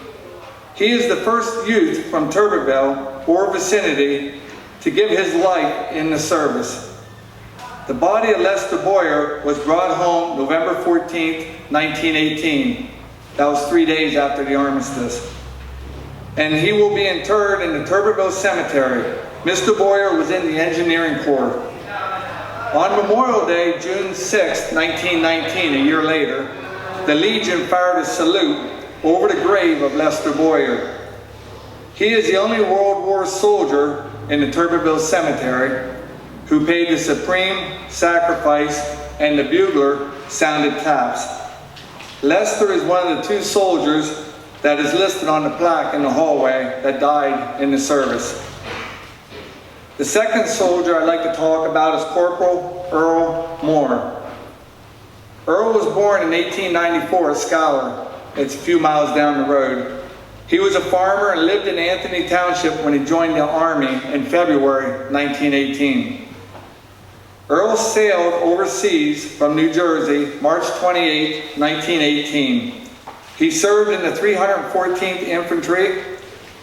He is the first youth from Turbotville or vicinity to give his life in the service. The body of Lester Boyer was brought home November 14th, 1918. That was 3 days after the armistice. And he will be interred in the Turbotville Cemetery. Mr. Boyer was in the engineering corps. On Memorial Day, June 6, 1919, a year later, the Legion fired a salute over the grave of Lester Boyer. He is the only World War soldier in the Turbotville Cemetery who paid the supreme sacrifice and the bugler sounded taps. Lester is one of the 2 soldiers that is listed on the plaque in the hallway that died in the service. The second soldier I'd like to talk about is Corporal Earl Moore. Earl was born in 1894 at Schuyler. It's a few miles down the road. He was a farmer and lived in Anthony Township when he joined the Army in February 1918. Earl sailed overseas from New Jersey March 28, 1918. He served in the 314th Infantry.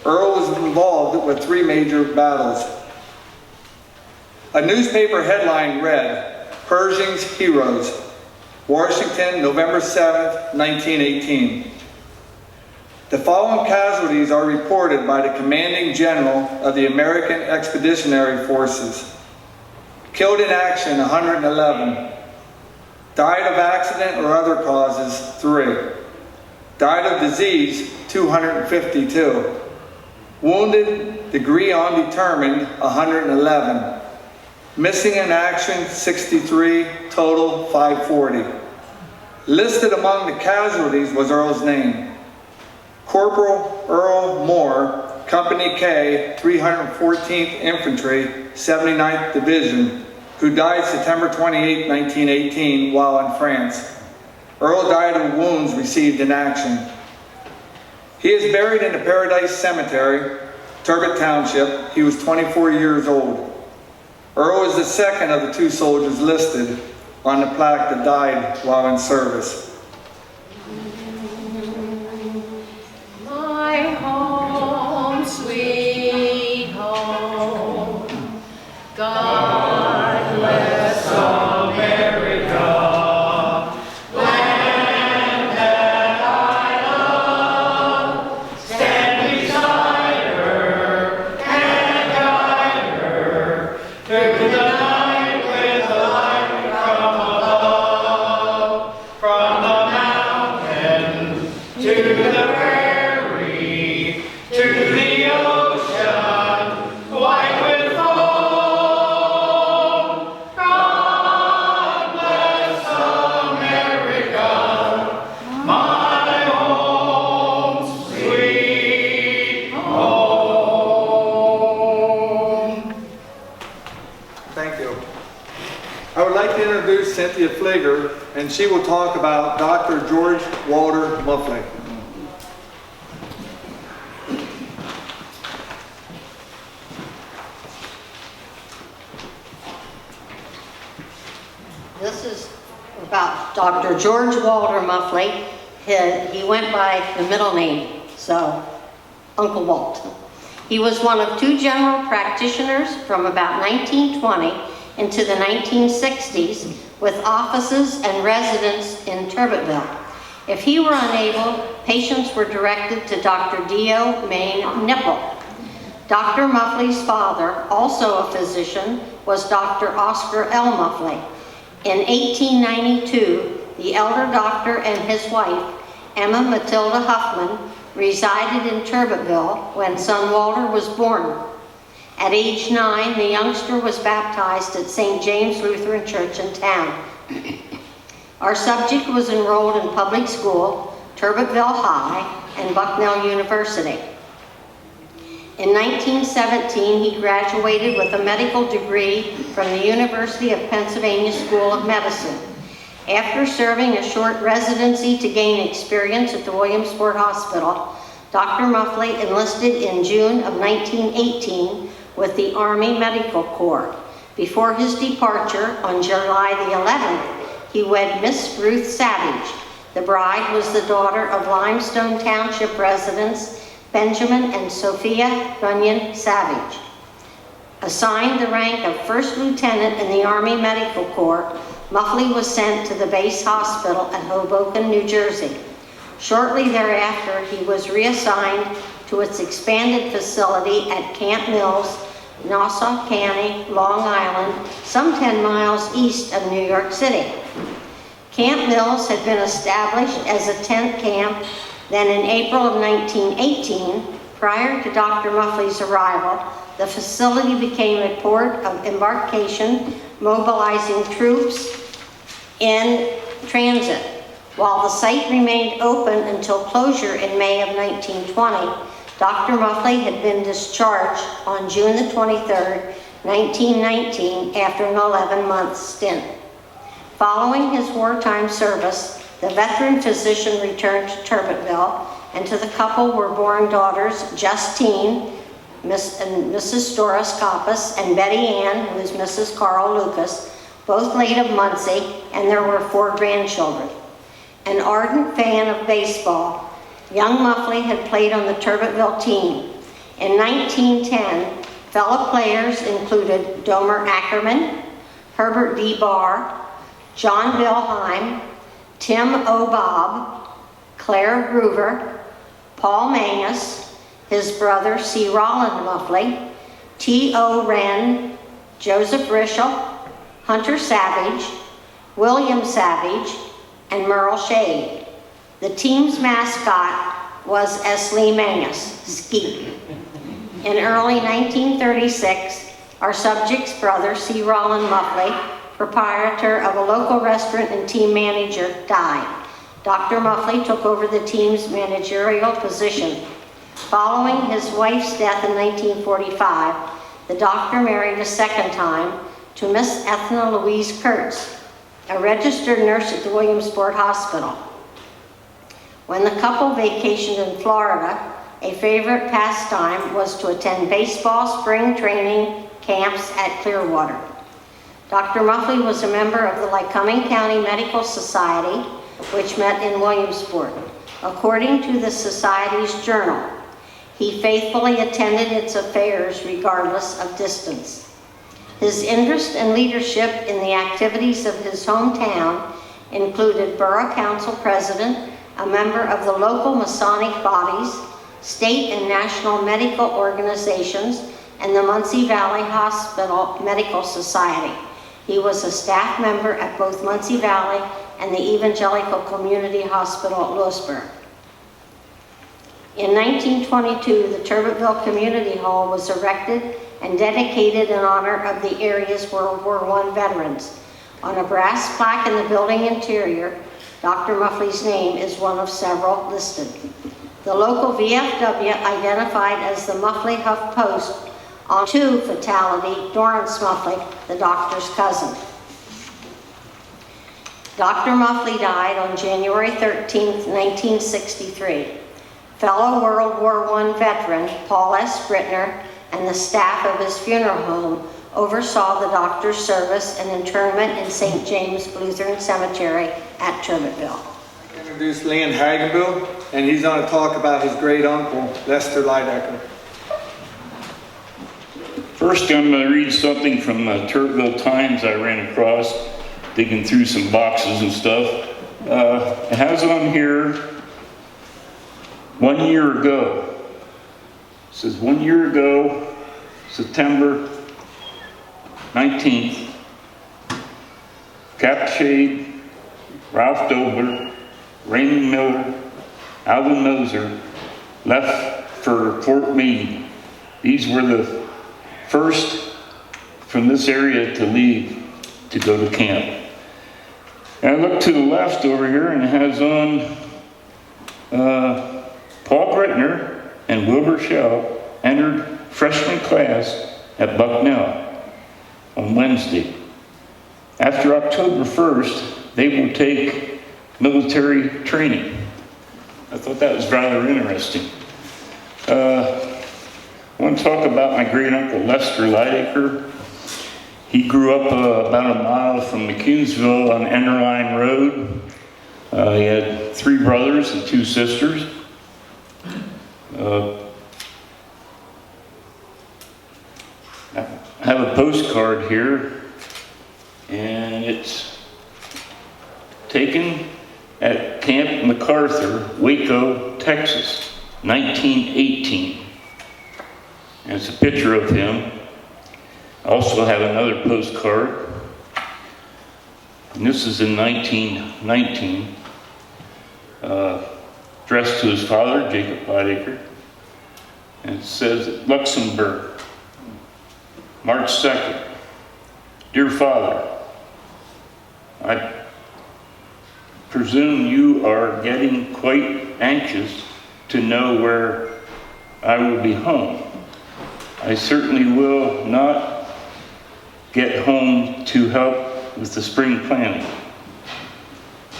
Earl was involved with 3 major battles. A newspaper headline read, "Pershing's Heroes, Washington, November 7, 1918. The following casualties are reported by the commanding general of the American Expeditionary Forces. Killed in action, 111. Died of accident or other causes, 3. Died of disease, 252. Wounded, degree undetermined, 111. Missing in action, 63, total 540. Listed among the casualties was Earl's name. Corporal Earl Moore, Company K, 314th Infantry, 79th Division, who died September 28, 1918, while in France. Earl died of wounds received in action. He is buried in the Paradise Cemetery, Turbot Township. He was 24 years old. Earl is the second of the 2 soldiers listed on the plaque that died while in service. My home, sweet home, God bless America, land that I love. Stand beside her and guide her through the night with the light from above. Thank you. I would like to introduce Cynthia Fligger, and she will talk about Dr. George Walter Muffley. This is about Dr. George Walter Muffley. He went by the middle name, so Uncle Walt. He was one of two general practitioners from about 1920 into the 1960s with offices and residence in Turbotville. If he were unable, patients were directed to Dr. Dio Main Nipple. Dr. Muffley's father, also a physician, was Dr. Oscar L. Muffley. In 1892, the elder doctor and his wife, Emma Matilda Huffman, resided in Turbotville when son Walter was born. At age 9, the youngster was baptized at St. James Lutheran Church in town. Our subject was enrolled in public school, Turbotville High, and Bucknell University. In 1917, he graduated with a medical degree from the University of Pennsylvania School of Medicine. After serving a short residency to gain experience at the Williamsport Hospital, Dr. Muffley enlisted in June of 1918 with the Army Medical Corps. Before his departure on July the 11th, he wed Miss Ruth Savage. The bride was the daughter of Limestone Township residents Benjamin and Sophia Runyon Savage. Assigned the rank of First Lieutenant in the Army Medical Corps, Muffley was sent to the base hospital at Hoboken, New Jersey. Shortly thereafter, he was reassigned to its expanded facility at Camp Mills, Nassau County, Long Island, some 10 miles east of New York City. Camp Mills had been established as a tent camp. Then in April of 1918, prior to Dr. Muffley's arrival, the facility became a port of embarkation, mobilizing troops in transit. While the site remained open until closure in May of 1920, Dr. Muffley had been discharged on June the 23rd, 1919, after an 11-month stint. Following his wartime service, the veteran physician returned to Turbotville, and to the couple were born daughters Justine, Mrs. Doris Coppas, and Betty Ann, who is Mrs. Carl Lucas, both late of Muncie, and there were 4 grandchildren. An ardent fan of baseball, young Muffley had played on the Turbotville team. In 1910, fellow players included Domer Ackerman, Herbert D. Barr, John Wilhelm, Tim O'Bob, Claire Groover, Paul Mangus, his brother C. Roland Muffley, T.O. Wren, Joseph Rischel, Hunter Savage, William Savage, and Merle Shade. The team's mascot was Esley Mangus, Skeet. In early 1936, our subject's brother, C. Roland Muffley, proprietor of a local restaurant and team manager, died. Dr. Muffley took over the team's managerial position. Following his wife's death in 1945, the doctor married a second time to Miss Ethna Louise Kurtz, a registered nurse at the Williamsport Hospital. When the couple vacationed in Florida, a favorite pastime was to attend baseball spring training camps at Clearwater. Dr. Muffley was a member of the Lycoming County Medical Society, which met in Williamsport. According to the Society's journal, he faithfully attended its affairs regardless of distance. His interest and leadership in the activities of his hometown included Borough Council President, a member of the local Masonic bodies, state and national medical organizations, and the Muncie Valley Hospital Medical Society. He was a staff member at both Muncie Valley and the Evangelical Community Hospital at Lewisburg. In 1922, the Turbotville Community Hall was erected and dedicated in honor of the area's World War I veterans. On a brass plaque in the building interior, Dr. Muffley's name is one of several listed. The local VFW, identified as the Muffley Huff Post, on to fatality, Dorrance Muffley, the doctor's cousin. Dr. Muffley died on January 13, 1963. Fellow World War I veteran Paul S. Brittner and the staff of his funeral home oversaw the doctor's service and interment in St. James Lutheran Cemetery at Turbotville. Introduce Leon Hagenbill, and he's going to talk about his great uncle, Lester Lydecker. First, I'm going to read something from the Turbotville Times I ran across, digging through some boxes and stuff. It has on here, 1 year ago. It says 1 year ago, September 19th, Cap Shade, Ralph Dobler, Raymond Miller, Alvin Moser left for Fort Meade. These were the first from this area to leave to go to camp. And I look to the left over here and it has on Paul Brittner and Wilbur Shell entered freshman class at Bucknell on Wednesday. After October 1st, they will take military training. I thought that was rather interesting. I want to talk about my great uncle Lester Lydecker. He grew up about a mile from McCunesville on Enderline Road. He had 3 brothers and 2 sisters. I have a postcard here, and it's taken at Camp MacArthur, Waco, Texas, 1918. And it's a picture of him. I also have another postcard, and this is in 1919, addressed to his father, Jacob Lydecker, and it says, Luxembourg, March 2nd, Dear Father, I presume you are getting quite anxious to know where I will be home. I certainly will not get home to help with the spring planting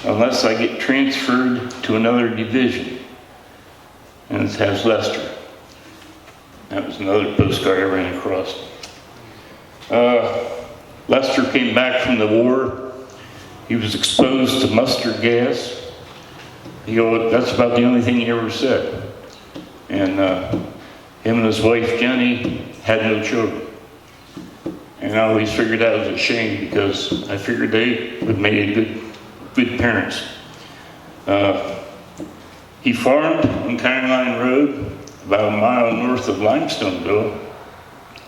unless I get transferred to another division. And it has Lester. That was another postcard I ran across. Lester came back from the war. He was exposed to mustard gas. That's about the only thing he ever said. And him and his wife Jenny had no children. And I always figured that was a shame because I figured they would make good parents. He farmed on Caroline Road, about a mile north of Limestoneville.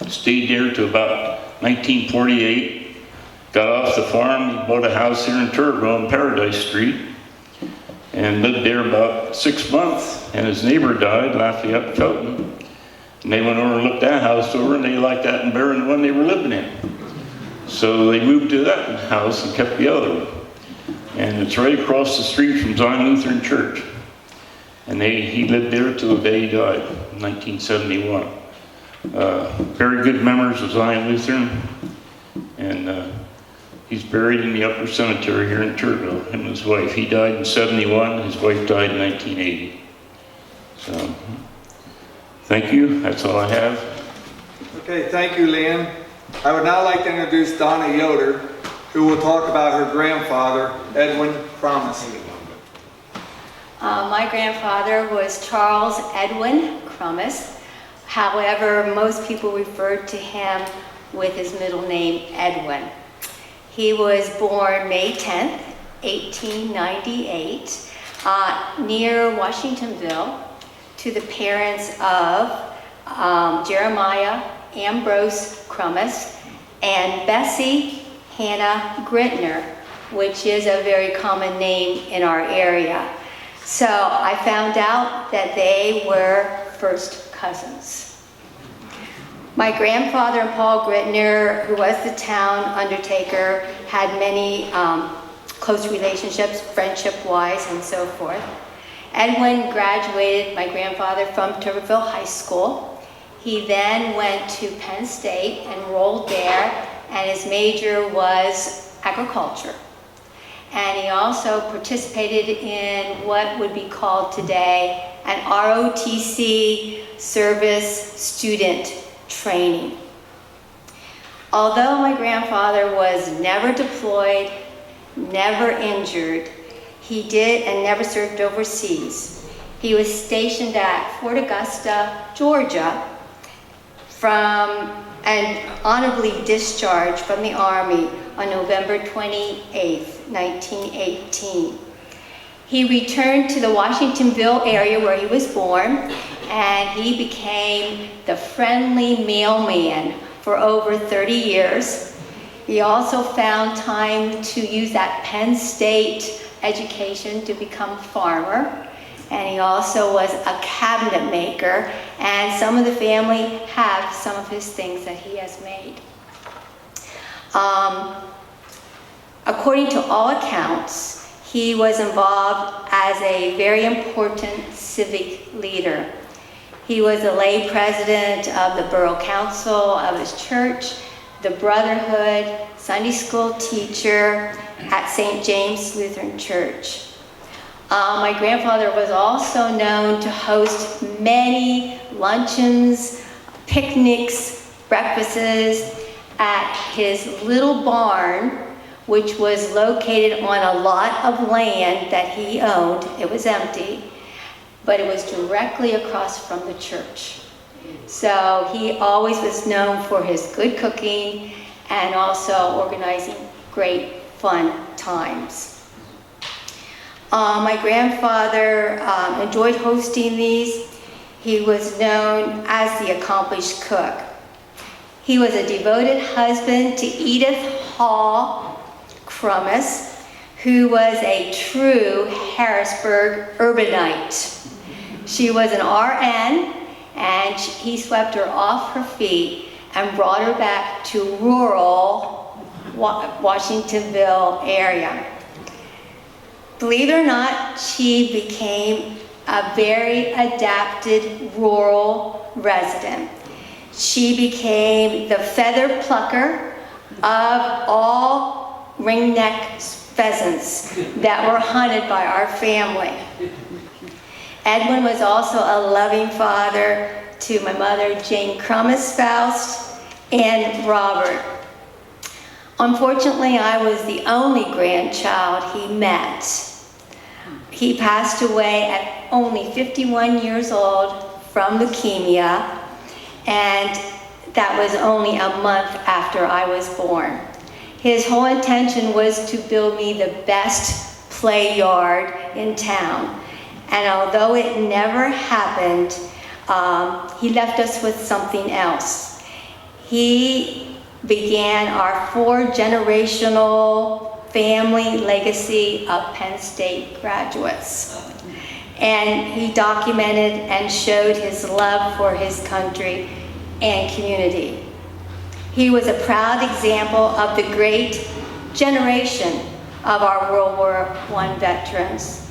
Stayed there till about 1948. Got off the farm, he bought a house here in Turbo on Paradise Street and lived there about 6 months, and his neighbor died, Lafayette Felton. And they went over and looked that house over, and they liked that and better than the one they were living in. So they moved to that house and kept the other one. And it's right across the street from Zion Lutheran Church. And he lived there till the day he died, in 1971. Very good members of Zion Lutheran, and he's buried in the upper cemetery here in Turbo, him and his wife. He died in 71, his wife died in 1980. So, thank you, that's all I have. Okay, thank you, Leon. I would now like to introduce Donna Yoder, who will talk about her grandfather, Edwin Promise. My grandfather was Charles Edwin Crummis. However, most people referred to him with his middle name, Edwin. He was born May 10th, 1898, near Washingtonville, to the parents of Jeremiah Ambrose Crummis and Bessie Hannah Grittner, which is a very common name in our area. So I found out that they were first cousins. My grandfather and Paul Grittner, who was the town undertaker, had many close relationships, friendship-wise and so forth. Edwin graduated, my grandfather, from Turbotville High School. He then went to Penn State, enrolled there, and his major was agriculture. And he also participated in what would be called today an ROTC service student training. Although my grandfather was never deployed, never injured, he did and never served overseas. He was stationed at Fort Augusta, Georgia, and honorably discharged from the Army on November 28, 1918. He returned to the Washingtonville area where he was born, and he became the friendly mailman for over 30 years. He also found time to use that Penn State education to become a farmer. And he also was a cabinet maker, and some of the family have some of his things that he has made. According to all accounts, he was involved as a very important civic leader. He was a lay president of the borough council of his church, the Brotherhood, Sunday school teacher at St. James Lutheran Church. My grandfather was also known to host many luncheons, picnics, breakfasts at his little barn, which was located on a lot of land that he owned. It was empty, but it was directly across from the church. So he always was known for his good cooking and also organizing great fun times. My grandfather enjoyed hosting these. He was known as the accomplished cook. He was a devoted husband to Edith Hall Crummis, who was a true Harrisburg urbanite. She was an RN, and he swept her off her feet and brought her back to rural Washingtonville area. Believe it or not, she became a very adapted rural resident. She became the feather plucker of all ringneck pheasants that were hunted by our family. Edwin was also a loving father to my mother, Jane Crummis Faust, and Robert. Unfortunately, I was the only grandchild he met. He passed away at only 51 years old from leukemia, and that was only a month after I was born. His whole intention was to build me the best play yard in town. And although it never happened, he left us with something else. He began our 4-generational family legacy of Penn State graduates. And he documented and showed his love for his country and community. He was a proud example of the great generation of our World War I veterans.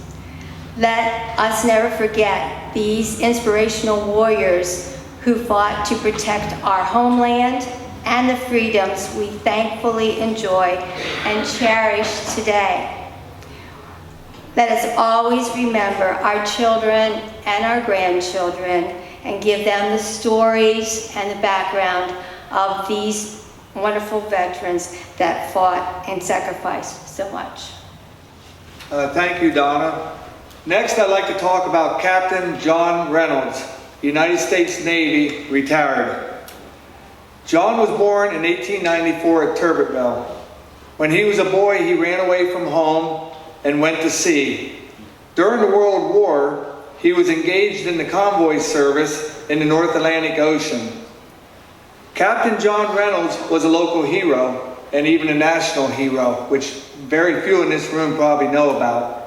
Let us never forget these inspirational warriors who fought to protect our homeland and the freedoms we thankfully enjoy and cherish today. Let us always remember our children and our grandchildren and give them the stories and the background of these wonderful veterans that fought and sacrificed so much. Thank you, Donna. Next, I'd like to talk about Captain John Reynolds, United States Navy, retired. John was born in 1894 at Turbotville. When he was a boy, he ran away from home and went to sea. During the World War, he was engaged in the convoy service in the North Atlantic Ocean. Captain John Reynolds was a local hero and even a national hero, which very few in this room probably know about.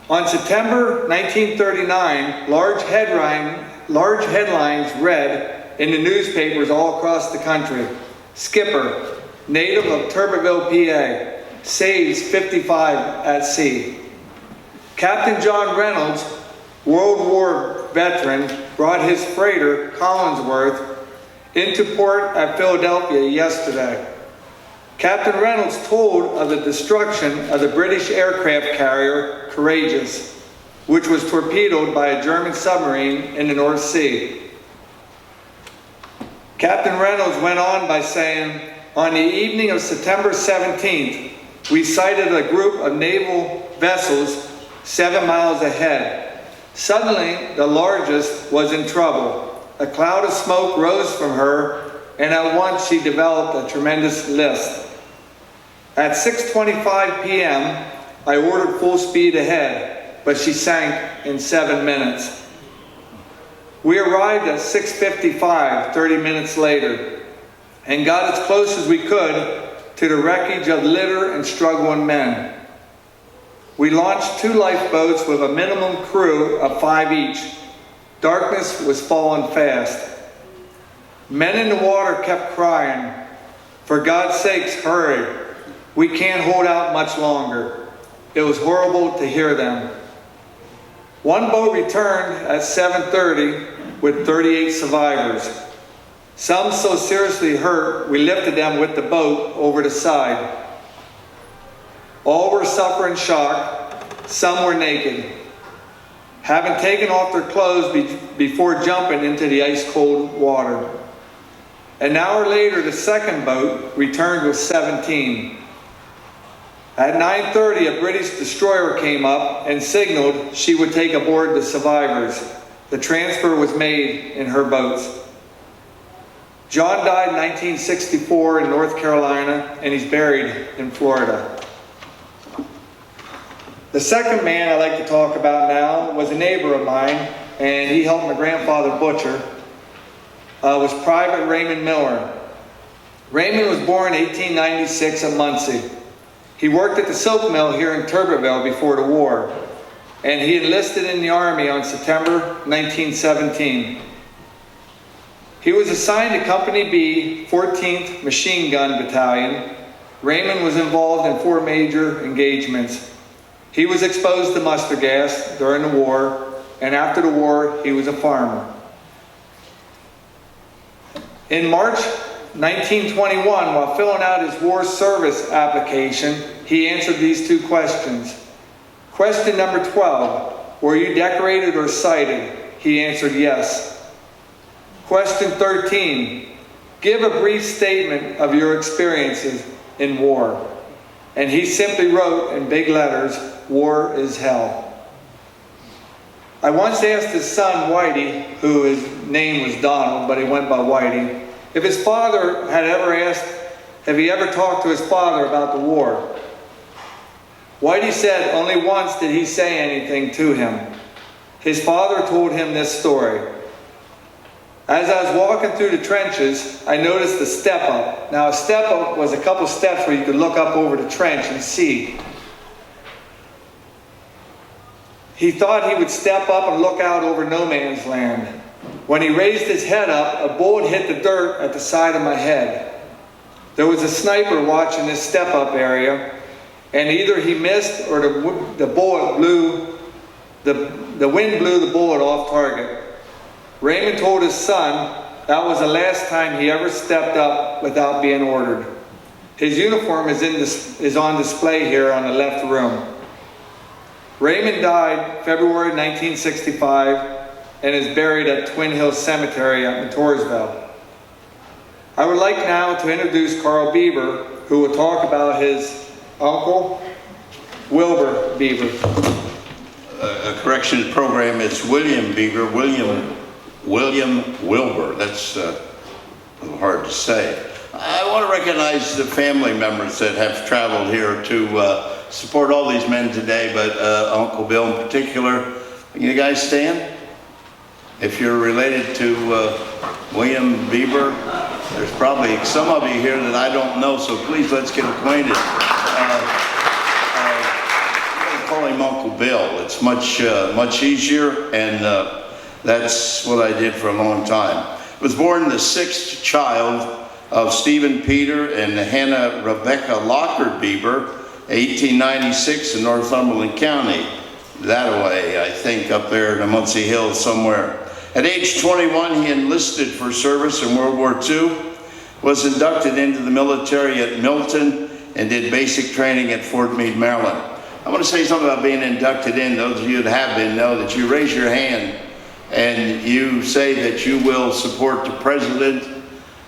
On September 1939, large headlines read in the newspapers all across the country: Skipper, native of Turbotville, PA, saves 55 at sea. Captain John Reynolds, World War veteran brought his freighter, Collinsworth, into port at Philadelphia yesterday. Captain Reynolds told of the destruction of the British aircraft carrier Courageous, which was torpedoed by a German submarine in the North Sea. Captain Reynolds went on by saying, on the evening of September 17th, we sighted a group of naval vessels 7 miles ahead. Suddenly, the largest was in trouble. A cloud of smoke rose from her, and at once she developed a tremendous list. At 6:25 p.m., I ordered full speed ahead, but she sank in 7 minutes. We arrived at 6:55, 30 minutes later, and got as close as we could to the wreckage of litter and struggling men. We launched 2 lifeboats with a minimum crew of 5 each. Darkness was falling fast. Men in the water kept crying, "For God's sakes, hurry. We can't hold out much longer." It was horrible to hear them. One boat returned at 7:30 with 38 survivors. Some so seriously hurt, we lifted them with the boat over the side. All were suffering shock. Some were naked, having taken off their clothes before jumping into the ice-cold water. An hour later, the second boat returned with 17. At 9:30, a British destroyer came up and signaled she would take aboard the survivors. The transfer was made in her boats. John died in 1964 in North Carolina, and he's buried in Florida. The second man I'd like to talk about now was a neighbor of mine, and he helped my grandfather butcher, was Private Raymond Miller. Raymond was born in 1896 in Muncie. He worked at the silk mill here in Turbotville before the war, and he enlisted in the Army on September 1917. He was assigned to Company B, 14th Machine Gun Battalion. Raymond was involved in 4 major engagements. He was exposed to mustard gas during the war, and after the war, he was a farmer. In March 1921, while filling out his war service application, he answered these 2 questions. Question number 12, were you decorated or cited? He answered yes. Question 13, give a brief statement of your experiences in war. And he simply wrote in big letters, war is hell. I once asked his son, Whitey, who his name was Donald, but he went by Whitey, if his father had ever asked, have he ever talked to his father about the war? Whitey said only once did he say anything to him. His father told him this story. As I was walking through the trenches, I noticed a step up. Now a step up was a couple steps where you could look up over the trench and see. He thought he would step up and look out over no man's land. When he raised his head up, a bullet hit the dirt at the side of my head. There was a sniper watching this step up area, and either he missed or the bullet blew, the wind blew the bullet off target. Raymond told his son that was the last time he ever stepped up without being ordered. His uniform is on display here on the left room. Raymond died February 1965 and is buried at Twin Hills Cemetery at Montoursville. I would like now to introduce Carl Bieber, who will talk about his uncle, Wilbur Bieber. A correction program is William Bieber, William Wilbur. That's a little hard to say. I want to recognize the family members that have traveled here to support all these men today, but Uncle Bill in particular. You guys stand? If you're related to William Bieber, there's probably some of you here that I don't know, so please let's get acquainted. I'm going to call him Uncle Bill. It's much easier, and that's what I did for a long time. I was born the 6th child of Stephen Peter and Hannah Rebecca Lockard Bieber, 1896 in Northumberland County. that way, I think, up there in the Muncie Hills somewhere. At age 21, he enlisted for service in World War II, was inducted into the military at Milton, and did basic training at Fort Meade, Maryland. I want to say something about being inducted in. Those of you that have been know that you raise your hand and you say that you will support the President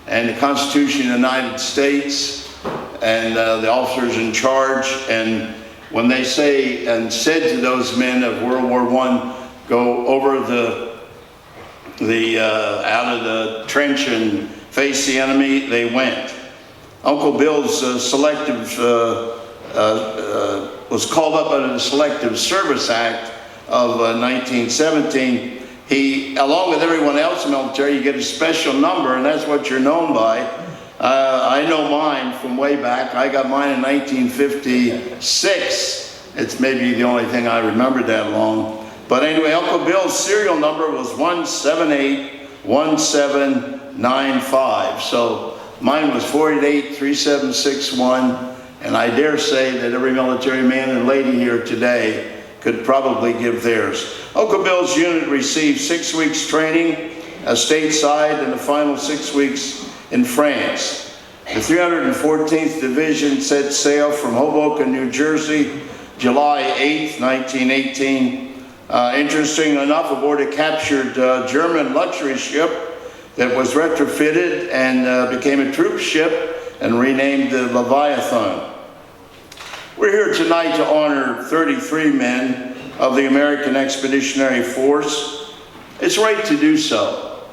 and the Constitution of the United States and the officers in charge. And when they say and said to those men of World War I, go over out of the trench and face the enemy, they went. Uncle Bill's was called up under the Selective Service Act of 1917. He, along with everyone else in the military, you get a special number, and that's what you're known by. I know mine from way back. I got mine in 1956. It's maybe the only thing I remembered that long. But anyway, Uncle Bill's serial number was 1781795. So mine was 4883761. And I dare say that every military man and lady here today could probably give theirs. Uncle Bill's unit received 6 weeks training stateside and the final 6 weeks in France. The 314th Division set sail from Hoboken, New Jersey, July 8th, 1918. Interesting enough, aboard a captured German luxury ship that was retrofitted and became a troop ship and renamed the Leviathan. We're here tonight to honor 33 men of the American Expeditionary Force. It's right to do so.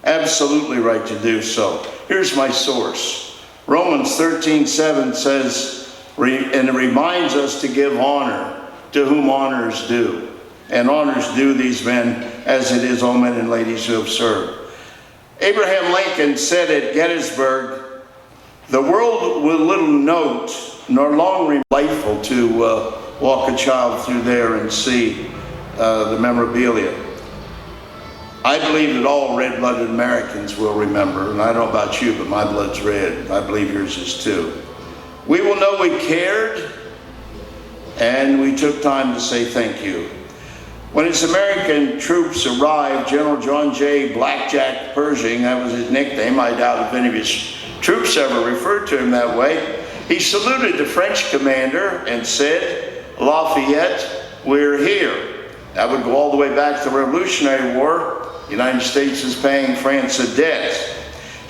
Absolutely right to do so. Here's my source. Romans 13:7 says, and it reminds us to give honor to whom honor is due. And honors due these men as it is all men and ladies who have served. Abraham Lincoln said at Gettysburg, "The world will little note nor long remain delightful to walk a child through there and see the memorabilia." I believe that all red-blooded Americans will remember, and I don't know about you, but my blood's red. I believe yours is too. We will know we cared, and we took time to say thank you. When his American troops arrived, General John J. Blackjack Pershing, that was his nickname, I doubt if any of his troops ever referred to him that way, he saluted the French commander and said, "Lafayette, we're here." That would go all the way back to the Revolutionary War. The United States is paying France a debt.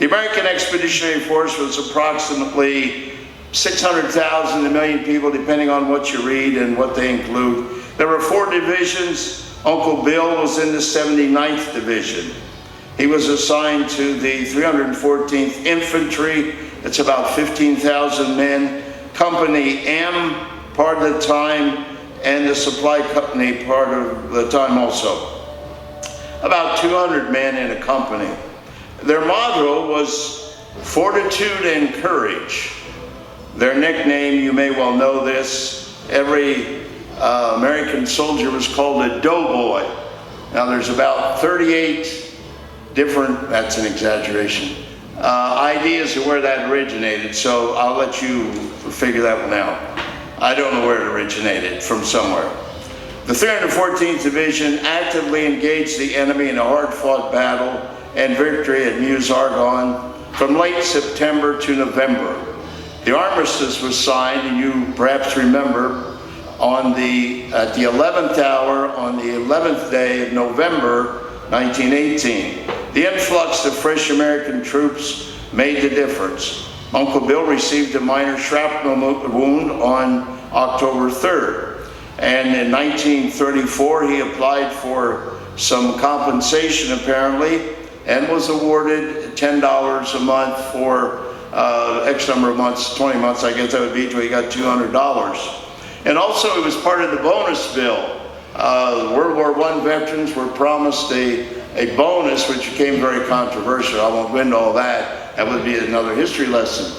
The American Expeditionary Force was approximately 600,000 to 1 million people, depending on what you read and what they include. There were 4 divisions. Uncle Bill was in the 79th Division. He was assigned to the 314th Infantry. It's about 15,000 men. Company M, part of the time, and the supply company part of the time also. About 200 men in a company. Their motto was fortitude and courage. Their nickname, you may well know this, every American soldier was called a doughboy. Now there's about 38 different, that's an exaggeration, ideas of where that originated, so I'll let you figure that one out. I don't know where it originated, from somewhere. The 314th Division actively engaged the enemy in a hard-fought battle and victory at Meuse-Argonne from late September to November. The armistice was signed, and you perhaps remember, at the 11th hour on the 11th day of November 1918. The influx of fresh American troops made the difference. Uncle Bill received a minor shrapnel wound on October 3rd. And in 1934, he applied for some compensation apparently and was awarded $10 a month for X number of months, 20 months, I guess that would be, until he got $200. And also it was part of the bonus bill. World War I veterans were promised a bonus, which became very controversial. I won't go into all that. That would be another history lesson.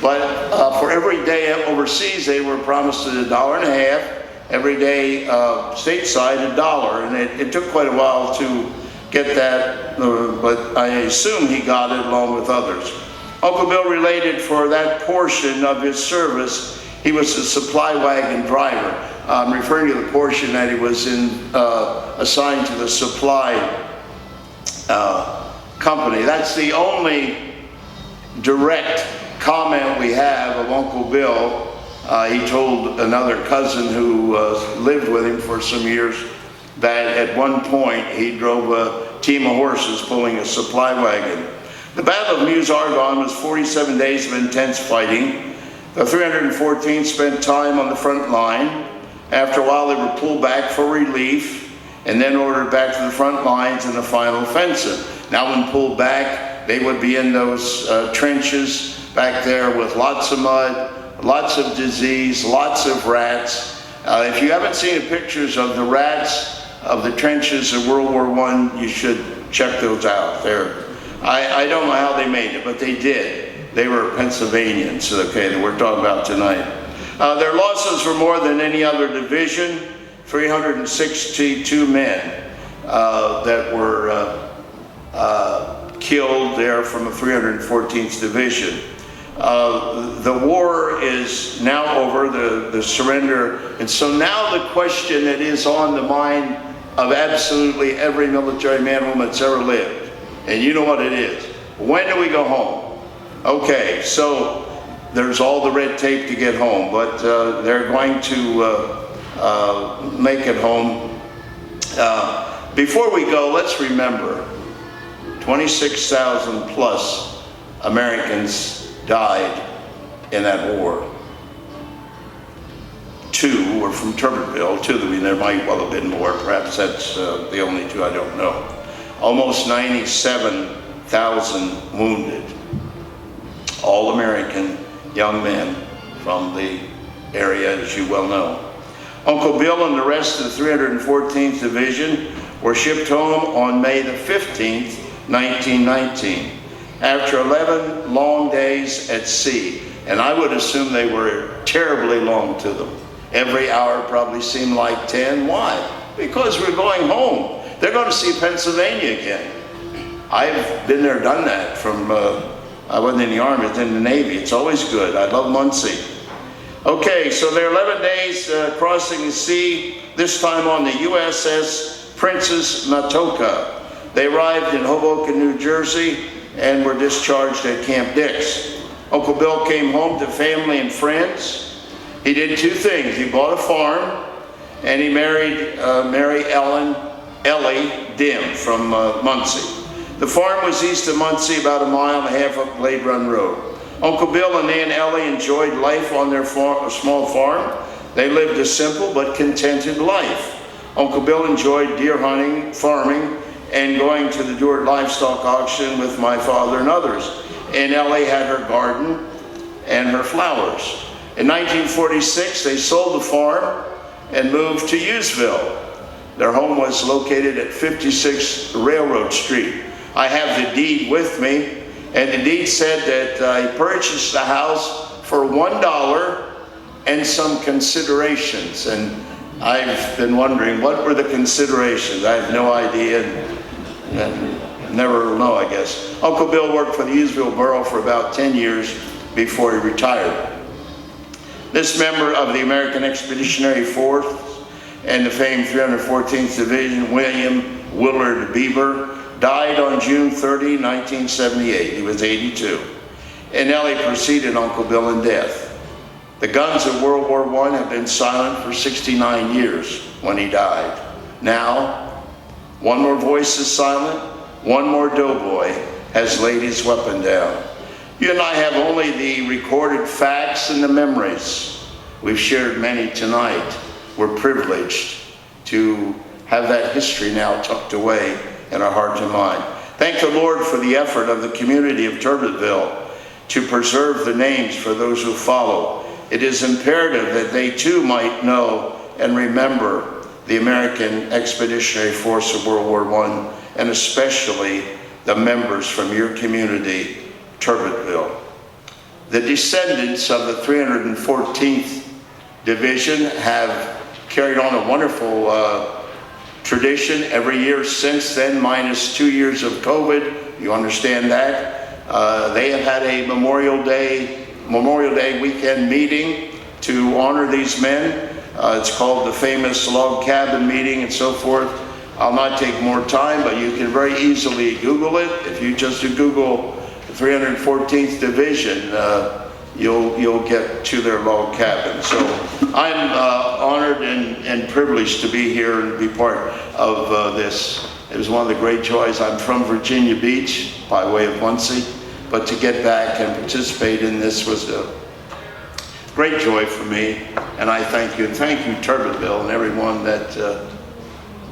But for every day overseas, they were promised $1.50. Every day stateside, $1. And it took quite a while to get that, but I assume he got it along with others. Uncle Bill related for that portion of his service, He was a supply wagon driver. I'm referring to the portion that he was assigned to the supply company. That's the only direct comment we have of Uncle Bill. He told another cousin who lived with him for some years that at one point he drove a team of horses pulling a supply wagon. The Battle of Meuse-Argonne was 47 days of intense fighting. The 314th spent time on the front line. After a while, they were pulled back for relief and then ordered back to the front lines in the final offensive. Now, when pulled back, they would be in those trenches back there with lots of mud, lots of disease, lots of rats. If you haven't seen the pictures of the rats of the trenches of World War I, you should check those out. I don't know how they made it, but they did. They were Pennsylvanians, okay, that we're talking about tonight. Their losses were more than any other division, 362 men that were killed there from the 314th Division. The war is now over, the surrender, and so now the question that is on the mind of absolutely every military man, woman that's ever lived, and you know what it is. When do we go home? Okay, so there's all the red tape to get home, but they're going to make it home. Before we go, let's remember 26,000 plus Americans died in that war. 2 were from Turbotville, 2 there might well have been more, perhaps that's the only 2, I don't know. Almost 97,000 wounded, all American young men from the area, as you well know. Uncle Bill and the rest of the 314th Division were shipped home on May the 15th, 1919, after 11 long days at sea. And I would assume they were terribly long to them. Every hour probably seemed like 10. Why? Because we're going home. They're going to see Pennsylvania again. I've been there, done that from, I wasn't in the Army, I was in the Navy. It's always good. I love Muncie. Okay, so they're 11 days crossing the sea, this time on the USS Princess Matoka. They arrived in Hoboken, New Jersey, and were discharged at Camp Dix. Uncle Bill came home to family and friends. He did 2 things. He bought a farm, and he married Mary Ellie Dim from Muncie. The farm was east of Muncie, about 1.5 miles up Blade Run Road. Uncle Bill and Aunt Ellie enjoyed life on their small farm. They lived a simple but contented life. Uncle Bill enjoyed deer hunting, farming, and going to the Dewar livestock auction with my father and others. Aunt Ellie had her garden and her flowers. In 1946, they sold the farm and moved to Useville. Their home was located at 56 Railroad Street. I have the deed with me, and the deed said that he purchased the house for $1 and some considerations. And I've been wondering, what were the considerations? I have no idea, and never will know, I guess. Uncle Bill worked for the Useville Borough for about 10 years before he retired. This member of the American Expeditionary Force and the famed 314th Division, William Willard Bieber, died on June 30, 1978. He was 82. And Ellie preceded Uncle Bill in death. The guns of World War I have been silent for 69 years when he died. Now, one more voice is silent, one more doughboy has laid his weapon down. You and I have only the recorded facts and the memories. We've shared many tonight. We're privileged to have that history now tucked away in our heart and mind. Thank the Lord for the effort of the community of Turbotville to preserve the names for those who follow. It is imperative that they too might know and remember the American Expeditionary Force of World War I, and especially the members from your community, Turbotville. The descendants of the 314th Division have carried on a wonderful tradition every year since then, minus 2 years of COVID. You understand that? They have had a Memorial Day weekend meeting to honor these men. It's called the famous log cabin meeting and so forth. I'll not take more time, but you can very easily Google it. If you just Google 314th Division, you'll get to their log cabin. So I'm honored and privileged to be here and be part of this. It was one of the great joys. I'm from Virginia Beach by way of Muncie, but to get back and participate in this was a great joy for me. And I thank you. Thank you, Turbotville, and everyone that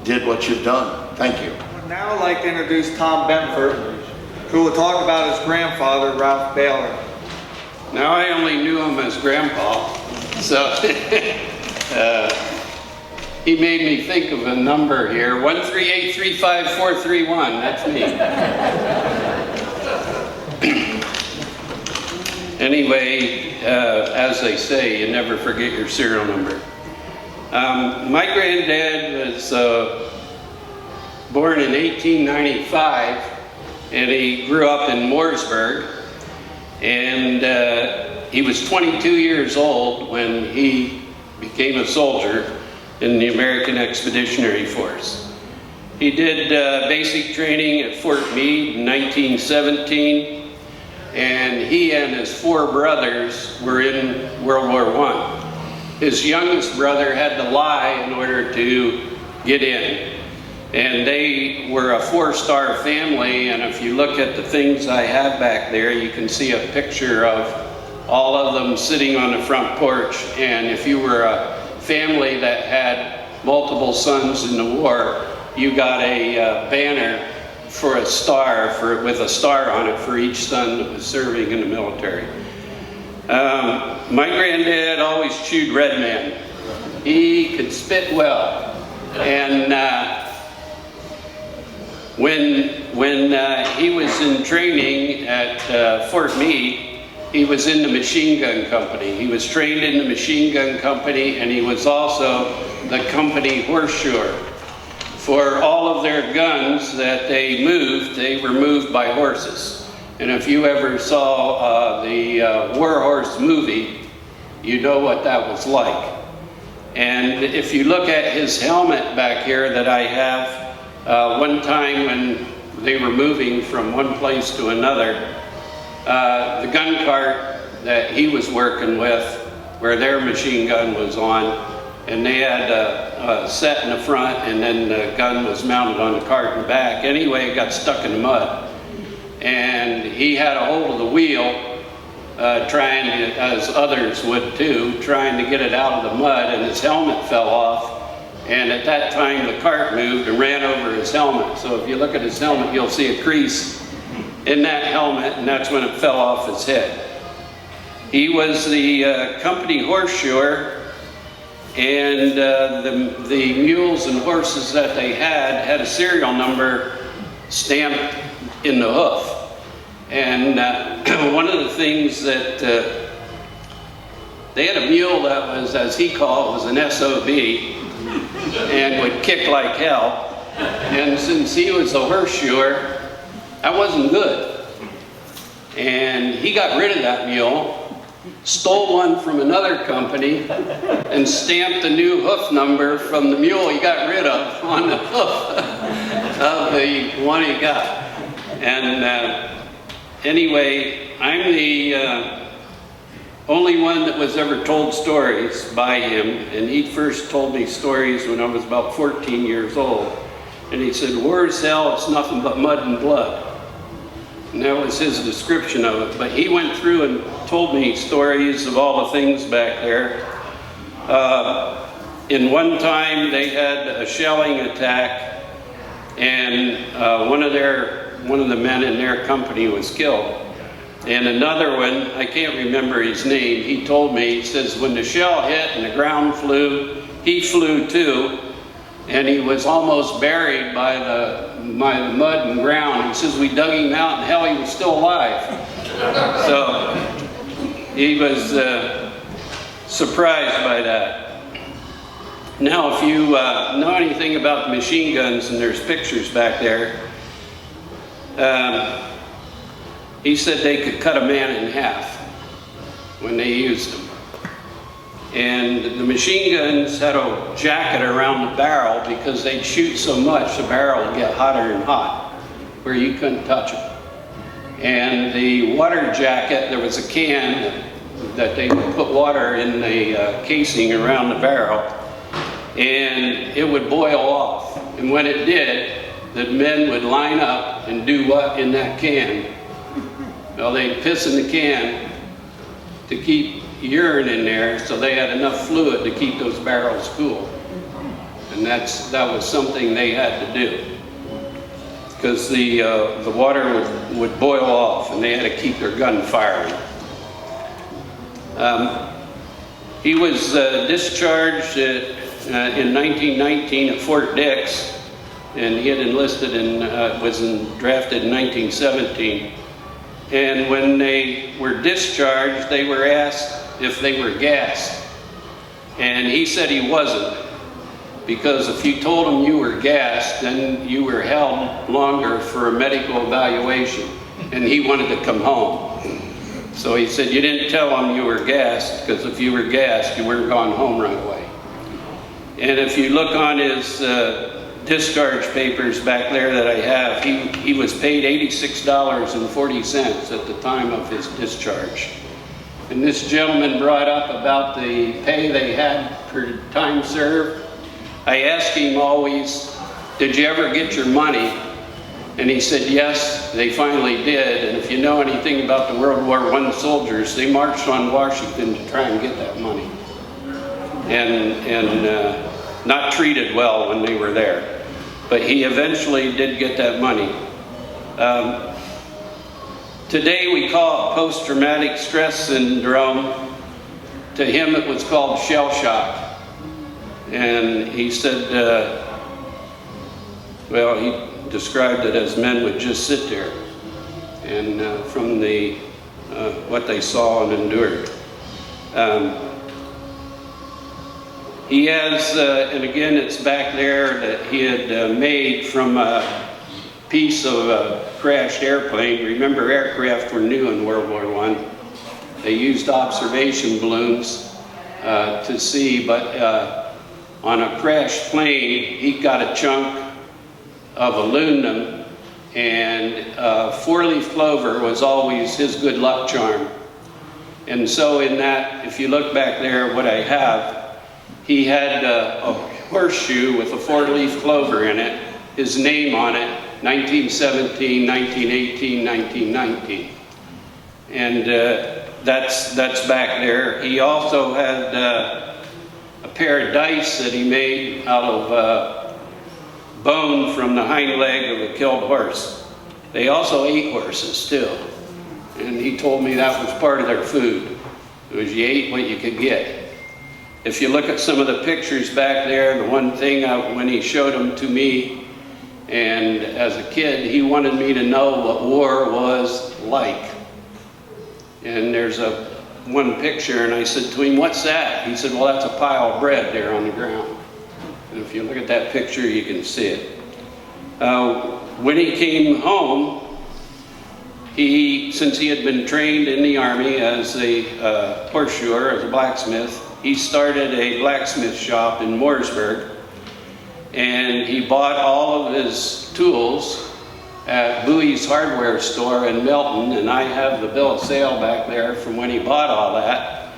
did what you've done. Thank you. I would now like to introduce Tom Benford, who will talk about his grandfather, Ralph Baylor. Now, I only knew him as Grandpa, so he made me think of a number here, 138-35431, that's me. Anyway, as they say, you never forget your serial number. My granddad was born in 1895, and he grew up in Mooresburg, and he was 22 years old when he became a soldier in the American Expeditionary Force. He did basic training at Fort Meade in 1917, and he and his 4 brothers were in World War I. His youngest brother had to lie in order to get in. And they were a 4-star family, and if you look at the things I have back there, you can see a picture of all of them sitting on the front porch. And if you were a family that had multiple sons in the war, you got a banner for a star, with a star on it for each son that was serving in the military. My granddad always chewed Red Man. He could spit well. And when he was in training at Fort Meade, he was in the machine gun company. He was trained in the machine gun company, and he was also the company horseshoer. For all of their guns that they were moved by horses. And if you ever saw the War Horse movie, you know what that was like. And if you look at his helmet back here that I have, one time when they were moving from one place to another, the gun cart that he was working with, where their machine gun was on, and they had a set in the front, and then the gun was mounted on the cart in the back. Anyway, it got stuck in the mud. And he had a hold of the wheel, trying to, as others would too, trying to get it out of the mud, and his helmet fell off. And at that time, the cart moved and ran over his helmet. So if you look at his helmet, you'll see a crease in that helmet, and that's when it fell off his head. He was the company horseshoer, and the mules and horses that they had a serial number stamped in the hoof. And one of the things that they had a mule that was, as he called, was an SOB, and would kick like hell. And since he was a horseshoer, that wasn't good. And he got rid of that mule, stole one from another company, and stamped a new hoof number from the mule he got rid of on the hoof of the one he got. And anyway, I'm the only one that was ever told stories by him, and he first told me stories when I was about 14 years old. And he said, "War is hell, it's nothing but mud and blood." And that was his description of it. But he went through and told me stories of all the things back there. In one time, they had a shelling attack, and one of the men in their company was killed. And another one, I can't remember his name, he told me, he says, when the shell hit and the ground flew, he flew too, and he was almost buried by the mud and ground. He says, we dug him out, and hell, he was still alive. So he was surprised by that. Now, if you know anything about the machine guns, and there's pictures back there, he said they could cut a man in half when they used them. And the machine guns had a jacket around the barrel because they'd shoot so much the barrel would get hotter and hot where you couldn't touch it. And the water jacket, there was a can that they would put water in the casing around the barrel, and it would boil off. And when it did, the men would line up and do what in that can? Well, they'd piss in the can to keep urine in there, so they had enough fluid to keep those barrels cool. And that was something they had to do, because the water would boil off, and they had to keep their gun firing. He was discharged in 1919 at Fort Dix, and he had enlisted drafted in 1917. And when they were discharged, they were asked if they were gassed. And he said he wasn't, because if you told him you were gassed, then you were held longer for a medical evaluation, and he wanted to come home. So he said, you didn't tell him you were gassed, because if you were gassed, you weren't gone home right away. And if you look on his discharge papers back there that I have, he was paid $86.40 at the time of his discharge. And this gentleman brought up about the pay they had per time served. I asked him always, did you ever get your money? And he said, yes, they finally did. And if you know anything about the World War I soldiers, they marched on Washington to try and get that money. And not treated well when they were there. But he eventually did get that money. Today we call it post-traumatic stress syndrome. To him it was called shell shock. And he said, well, he described it as men would just sit there and from what they saw and endured. He has, and again it's back there, that he had made from a piece of a crashed airplane. Remember, aircraft were new in World War I. They used observation balloons to see, but on a crashed plane, he got a chunk of aluminum, and four-leaf clover was always his good luck charm. And so in that, if you look back there, what I have, he had a horseshoe with a four-leaf clover in it, his name on it, 1917, 1918, 1919. And that's back there. He also had a pair of dice that he made out of bone from the hind leg of a killed horse. They also ate horses too. And he told me that was part of their food. It was you ate what you could get. If you look at some of the pictures back there, the one thing when he showed them to me, and as a kid, he wanted me to know what war was like. And there's one picture, and I said to him, what's that? He said, well, that's a pile of bread there on the ground. And if you look at that picture, you can see it. When he came home, since he had been trained in the Army as a horseshoer, as a blacksmith, he started a blacksmith shop in Mooresburg, and he bought all of his tools at Bowie's hardware store in Milton, and I have the bill of sale back there from when he bought all that.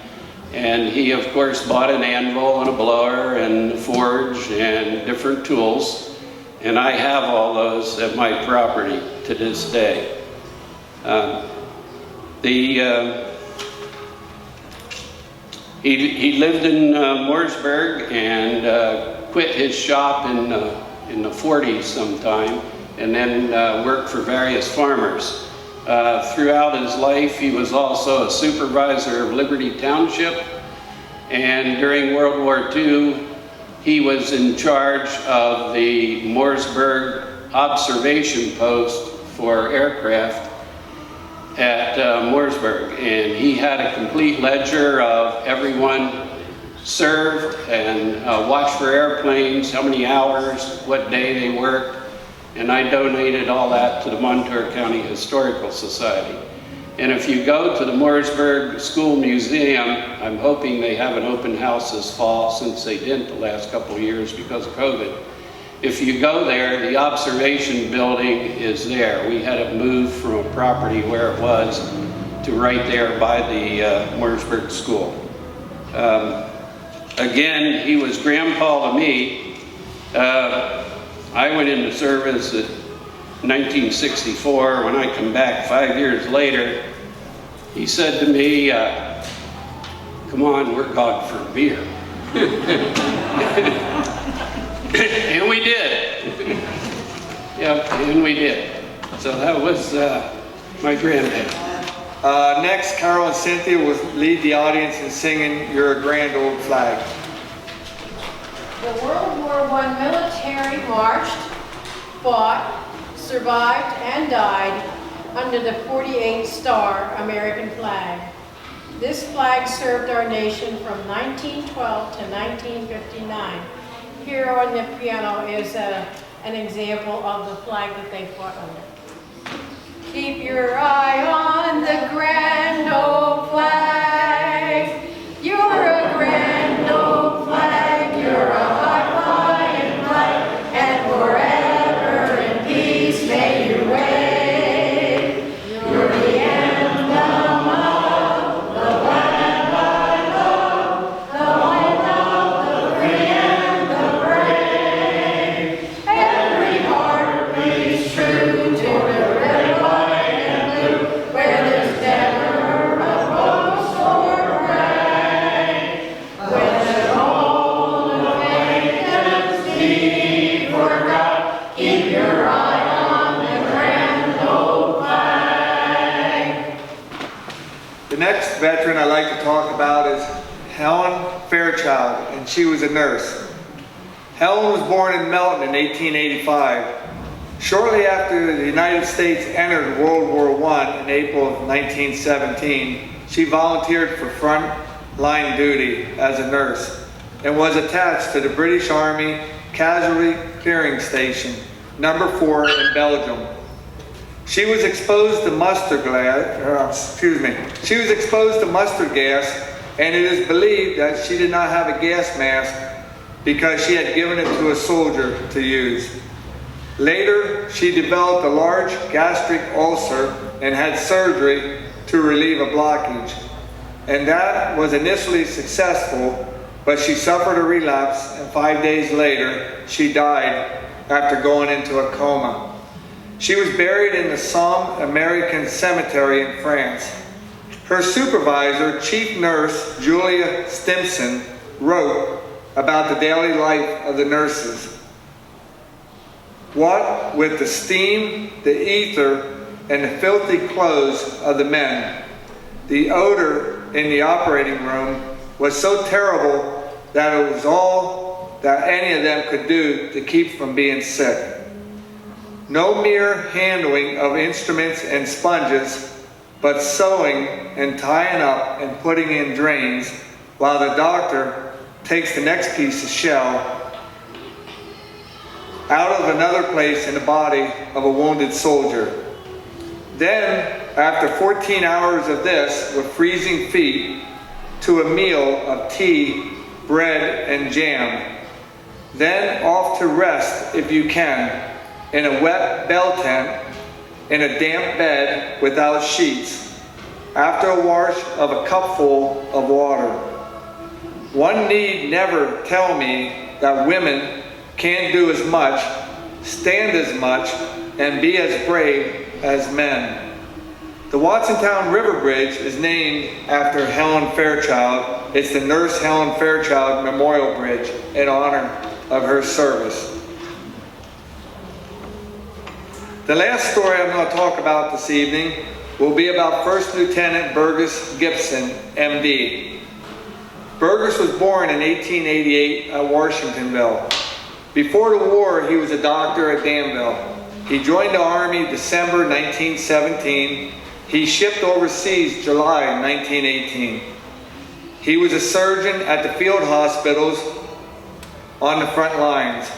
And he, of course, bought an anvil and a blower and a forge and different tools, and I have all those at my property to this day. He lived in Mooresburg and quit his shop in the 40s sometime, and then worked for various farmers. Throughout his life, he was also a supervisor of Liberty Township, and during World War II, he was in charge of the Mooresburg observation post for aircraft at Mooresburg, and he had a complete ledger of everyone served and watched for airplanes, how many hours, what day they worked, and I donated all that to the Montour County Historical Society. And if you go to the Mooresburg School Museum, I'm hoping they have an open house this fall since they didn't the last couple of years because of COVID. If you go there, the observation building is there. We had it moved from a property where it was to right there by the Mooresburg School. Again, he was grandpa to me. I went into service in 1964. When I come back 5 years later, he said to me, come on, we're going for a beer. And we did. Yep, and we did. So that was my granddad. Next, Carol and Cynthia will lead the audience in singing You're a Grand Old Flag. The World War I military marched, fought, survived, and died under the 48-star American flag. This flag served our nation from 1912 to 1959. Here on the piano is an example of the flag that they fought under. Keep your eye on the grand old flag. You're a grand old flag. You're a high flying flag. And forever in peace may you wave. You're the emblem of the land I love. The home of the free and the brave. Every heart beats true to the red, white, and blue, where there's never a boast or rank. When the golden faith be forgot, keep your eye on the grand old flag. The next veteran I'd like to talk about is Helen Fairchild, and she was a nurse. Helen was born in Melton in 1885. Shortly after the United States entered World War I in April of 1917, she volunteered for front-line duty as a nurse and was attached to the British Army Casualty Clearing Station, number 4 in Belgium. She was exposed to mustard gas, She was exposed to mustard gas, and it is believed that she did not have a gas mask because she had given it to a soldier to use. Later, she developed a large gastric ulcer and had surgery to relieve a blockage. And that was initially successful, but she suffered a relapse, and 5 days later, she died after going into a coma. She was buried in the Somme American Cemetery in France. Her supervisor, Chief Nurse Julia Stimson, wrote about the daily life of the nurses. What with the steam, the ether, and the filthy clothes of the men, the odor in the operating room was so terrible that it was all that any of them could do to keep from being sick. No mere handling of instruments and sponges, but sewing and tying up and putting in drains while the doctor takes the next piece of shell out of another place in the body of a wounded soldier. Then, after 14 hours of this with freezing feet, to a meal of tea, bread, and jam. Then off to rest, if you can, in a wet bell tent, in a damp bed without sheets, after a wash of a cupful of water. One need never tell me that women can't do as much, stand as much, and be as brave as men. The Watsontown River Bridge is named after Helen Fairchild. It's the Nurse Helen Fairchild Memorial Bridge in honor of her service. The last story I'm going to talk about this evening will be about First Lieutenant Burgess Gibson, MD. Burgess was born in 1888 at Washingtonville. Before the war, he was a doctor at Danville. He joined the Army December 1917. He shipped overseas July 1918. He was a surgeon at the field hospitals on the front lines.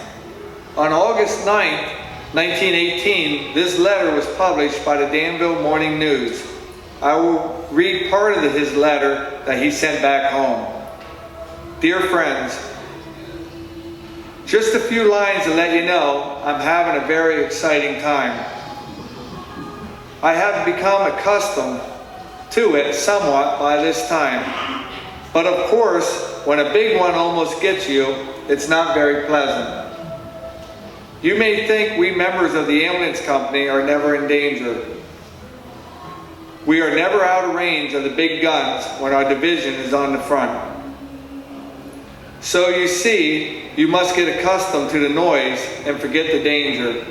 On August 9th, 1918, this letter was published by the Danville Morning News. I will read part of his letter that he sent back home. Dear friends, just a few lines to let you know I'm having a very exciting time. I have become accustomed to it somewhat by this time. But of course, when a big one almost gets you, it's not very pleasant. You may think we members of the ambulance company are never in danger. We are never out of range of the big guns when our division is on the front. So you see, you must get accustomed to the noise and forget the danger.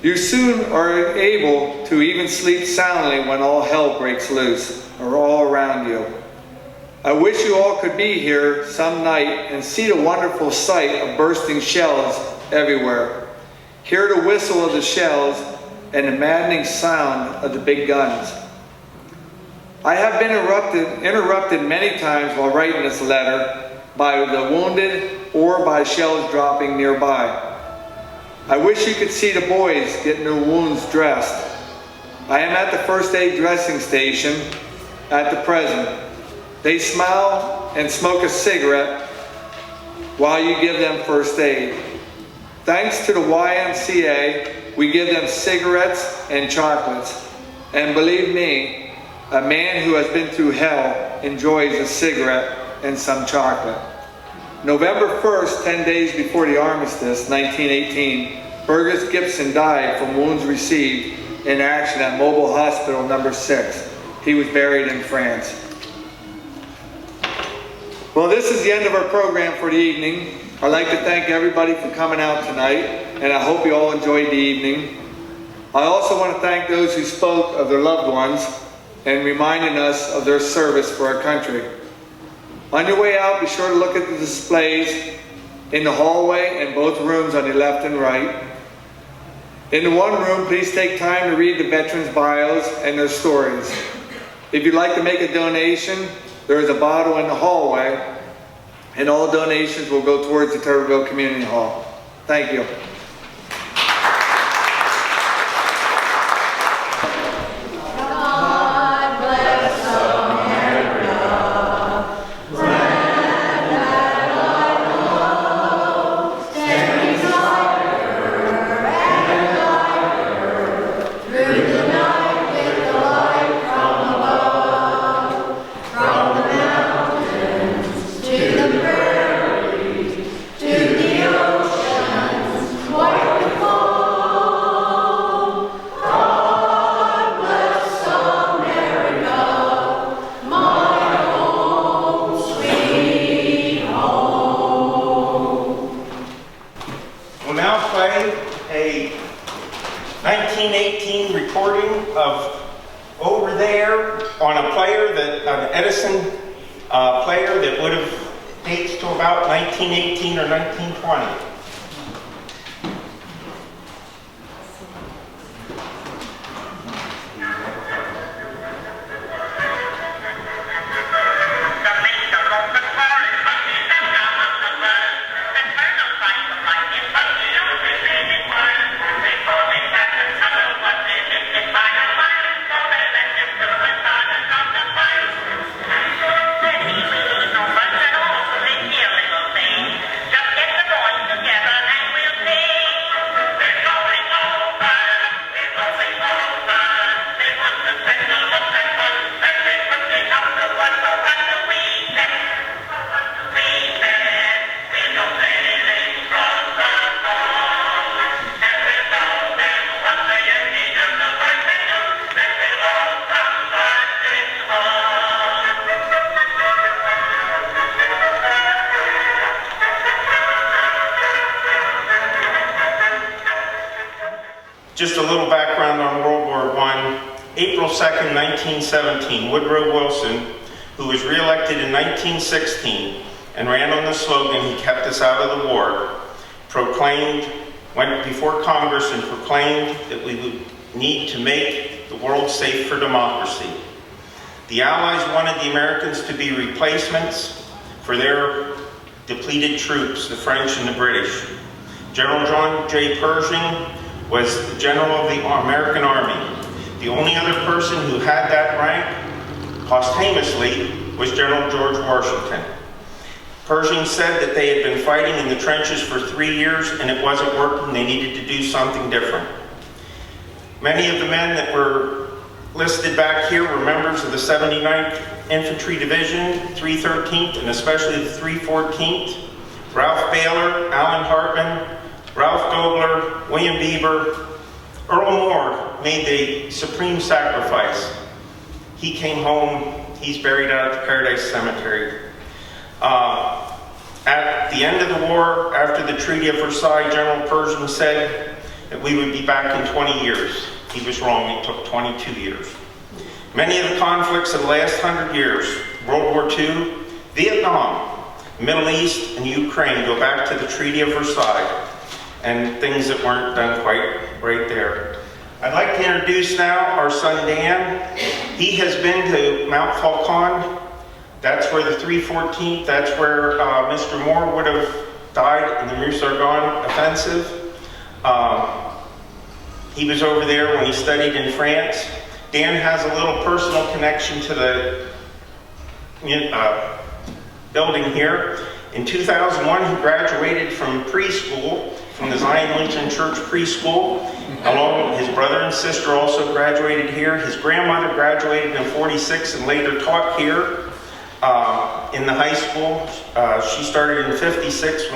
You soon are able to even sleep soundly when all hell breaks loose, or all around you. I wish you all could be here some night and see the wonderful sight of bursting shells everywhere. Hear the whistle of the shells and the maddening sound of the big guns. I have been interrupted many times while writing this letter by the wounded or by shells dropping nearby. I wish you could see the boys getting their wounds dressed. I am at the first aid dressing station at the present. They smile and smoke a cigarette while you give them first aid. Thanks to the YMCA, we give them cigarettes and chocolates. And believe me, a man who has been through hell enjoys a cigarette and some chocolate. November 1st, 10 days before the armistice, 1918, Burgess Gibson died from wounds received in action at Mobile Hospital number 6. He was buried in France. Well, this is the end of our program for the evening. I'd like to thank everybody for coming out tonight, and I hope you all enjoyed the evening. I also want to thank those who spoke of their loved ones and reminding us of their service for our country. On your way out, be sure to look at the displays in the hallway and both rooms on the left and right. In the one room, please take time to read the veterans' bios and their stories. If you'd like to make a donation, there is a bottle in the hallway, and all donations will go towards the Turbotville Community Hall. Thank you. A 1918 recording of Over There on a player that, an Edison player that would have dates to about 1918 or 1920. Just a little background on World War I. April 2nd, 1917, Woodrow Wilson, who was re-elected in 1916 and ran on the slogan, "He kept us out of the war," went before Congress and proclaimed that we would need to make the world safe for democracy. The Allies wanted the Americans to be replacements for their depleted troops, the French and the British. General John J. Pershing was the general of the American Army. The only other person who had that rank posthumously was General George Washington. Pershing said that they had been fighting in the trenches for 3 years and it wasn't working. They needed to do something different. Many of the men that were listed back here were members of the 79th Infantry Division, 313th, and especially the 314th. Ralph Baylor, Alan Hartman, Ralph Dobler, William Bieber, Earl Moore made the supreme sacrifice. He came home, he's buried out at the Paradise Cemetery. At the end of the war, after the Treaty of Versailles, General Pershing said that we would be back in 20 years. He was wrong, it took 22 years. Many of the conflicts of the last 100 years, World War II, Vietnam, Middle East, and Ukraine go back to the Treaty of Versailles and things that weren't done quite right there. I'd like to introduce now our son Dan. He has been to Mount Falcon. That's where the 314th, that's where Mr. Moore would have died in the Meuse-Argonne offensive. He was over there when he studied in France. Dan has a little personal connection to the building here. In 2001, he graduated from preschool, from the Zion Lutheran Church preschool, along with his brother and sister also graduated here. His grandmother graduated in 46 and later taught here in the high school. She started in 56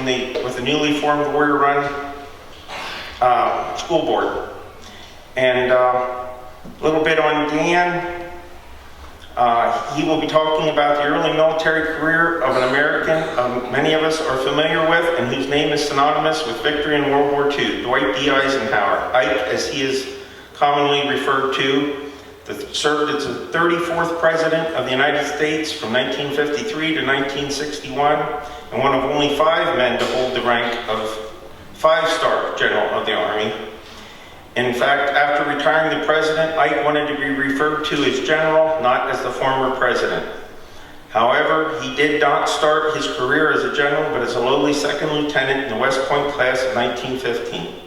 with the newly formed Warrior Run school board. And a little bit on Dan. He will be talking about the early military career of an American many of us are familiar with and whose name is synonymous with victory in World War II, Dwight D. Eisenhower. Ike, as he is commonly referred to, served as the 34th President of the United States from 1953 to 1961, and one of only 5 men to hold the rank of 5-star General of the Army. In fact, after retiring the president, Ike wanted to be referred to as general, not as the former president. However, he did not start his career as a general, but as a lowly second lieutenant in the West Point class of 1915.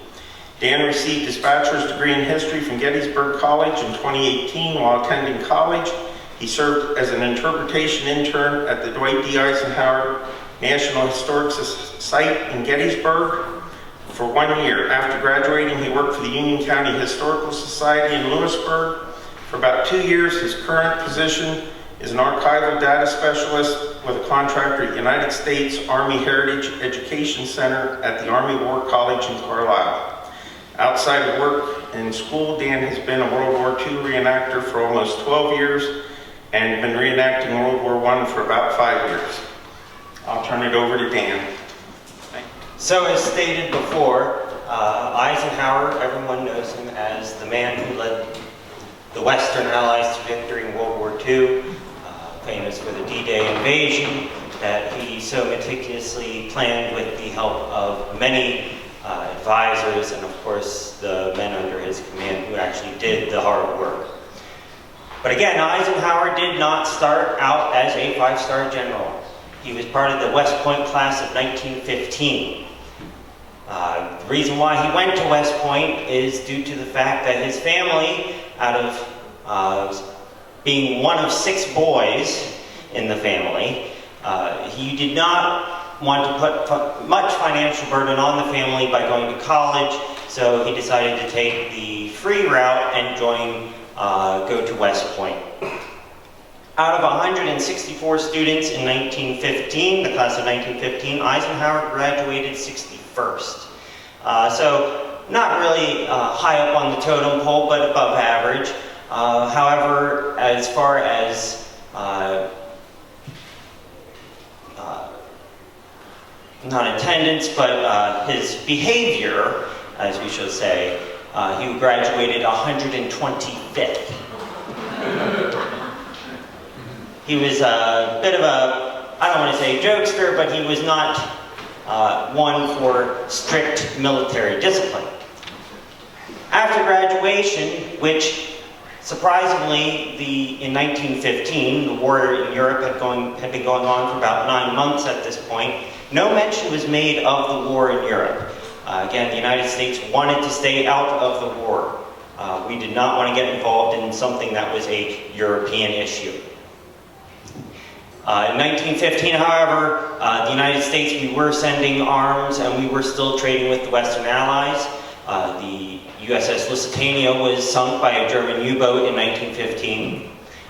Dan received his bachelor's degree in history from Gettysburg College in 2018 while attending college. He served as an interpretation intern at the Dwight D. Eisenhower National Historic Site in Gettysburg for 1 year. After graduating, he worked for the Union County Historical Society in Lewisburg for about 2 years. His current position is an archival data specialist with a contractor at United States Army Heritage Education Center at the Army War College in Carlisle. Outside of work and school, Dan has been a World War II reenactor for almost 12 years and been reenacting World War I for about 5 years. I'll turn it over to Dan. So as stated before, Eisenhower, everyone knows him as the man who led the Western Allies to victory in World War II, famous for the D-Day invasion that he so meticulously planned with the help of many advisors and of course the men under his command who actually did the hard work. But again, Eisenhower did not start out as a 5-star general. He was part of the West Point class of 1915. The reason why he went to West Point is due to the fact that his family, out of being one of 6 boys in the family, he did not want to put much financial burden on the family by going to college, so he decided to take the free route and go to West Point. Out of 164 students in 1915, the class of 1915, Eisenhower graduated 61st. So not really high up on the totem pole, but above average. However, as far as not attendance, but his behavior, as we shall say, he graduated 125th. He was a bit of a, I don't want to say jokester, but he was not one for strict military discipline. After graduation, which surprisingly, in 1915, the war in Europe had been going on for about 9 months at this point, no mention was made of the war in Europe. Again, the United States wanted to stay out of the war. We did not want to get involved in something that was a European issue. In 1915, however, the United States, we were sending arms and we were still trading with the Western Allies. The USS Lusitania was sunk by a German U-boat in 1915.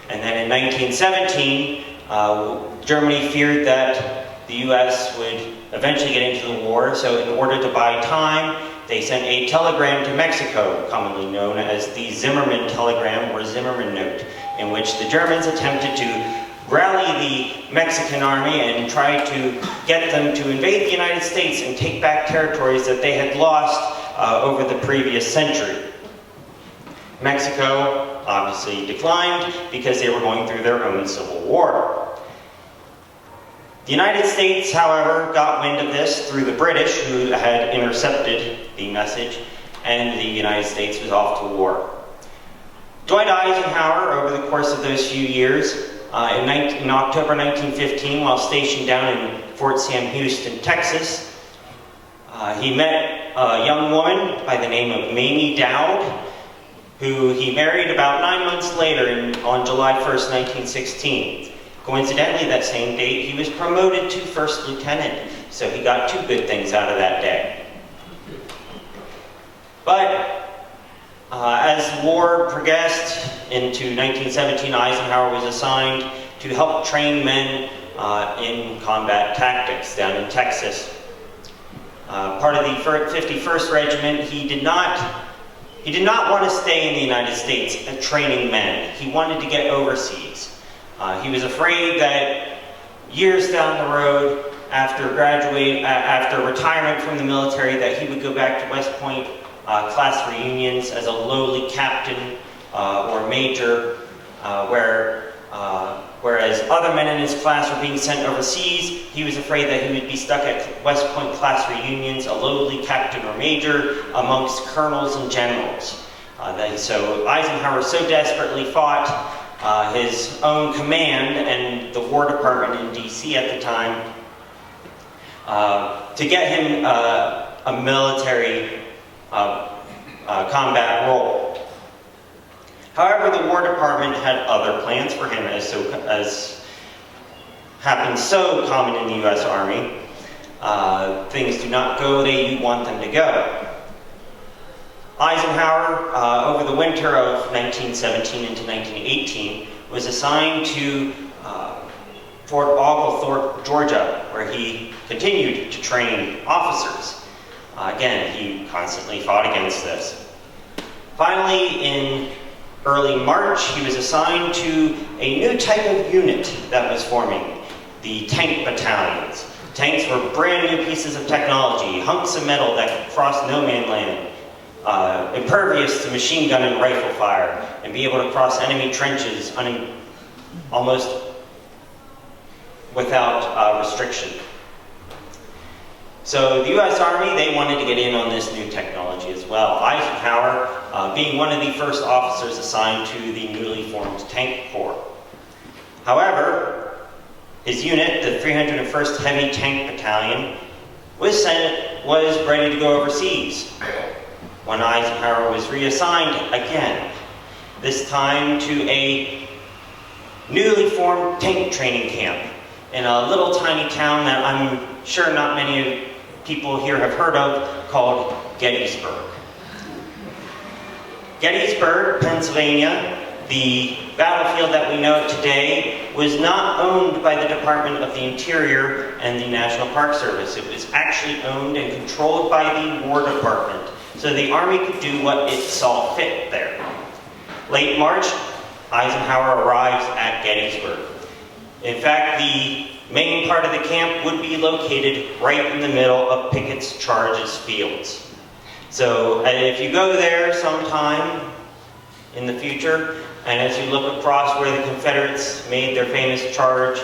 And then in 1917, Germany feared that the US would eventually get into the war, so in order to buy time, they sent a telegram to Mexico, commonly known as the Zimmermann telegram or Zimmermann note, in which the Germans attempted to rally the Mexican army and try to get them to invade the United States and take back territories that they had lost over the previous century. Mexico obviously declined because they were going through their own civil war. The United States, however, got wind of this through the British, who had intercepted the message, and the United States was off to war. Dwight Eisenhower, over the course of those few years, in October 1915, while stationed down in Fort Sam Houston, Texas, he met a young woman by the name of Mamie Dowd, who he married about 9 months later on July 1st, 1916. Coincidentally, that same date, he was promoted to first lieutenant, so he got two good things out of that day. But as the war progressed into 1917, Eisenhower was assigned to help train men in combat tactics down in Texas. Part of the 51st Regiment, he did not want to stay in the United States training men. He wanted to get overseas. He was afraid that years down the road, after retirement from the military, that he would go back to West Point class reunions as a lowly captain or major, whereas other men in his class were being sent overseas. He was afraid that he would be stuck at West Point class reunions, a lowly captain or major, amongst colonels and generals. So Eisenhower so desperately fought his own command and the War Department in D.C. at the time to get him a military combat role. However, the War Department had other plans for him, as happens so common in the U.S. Army. Things do not go the way you want them to go. Eisenhower, over the winter of 1917 into 1918, was assigned to Fort Oglethorpe, Georgia, where he continued to train officers. Again, he constantly fought against this. Finally, in early March, he was assigned to a new type of unit that was forming, the tank battalions. Tanks were brand new pieces of technology, hunks of metal that could cross no man's land, impervious to machine gun and rifle fire, and be able to cross enemy trenches almost without restriction. So the U.S. Army, they wanted to get in on this new technology as well. Eisenhower, being one of the first officers assigned to the newly formed Tank Corps. However, his unit, the 301st Heavy Tank Battalion, was ready to go overseas when Eisenhower was reassigned again, this time to a newly formed tank training camp in a little tiny town that I'm sure not many people here have heard of, called Gettysburg. Gettysburg, Pennsylvania, the battlefield that we know today, was not owned by the Department of the Interior and the National Park Service. It was actually owned and controlled by the War Department, so the Army could do what it saw fit there. Late March, Eisenhower arrives at Gettysburg. In fact, the main part of the camp would be located right in the middle of Pickett's Charges fields. So if you go there sometime in the future, and as you look across where the Confederates made their famous charge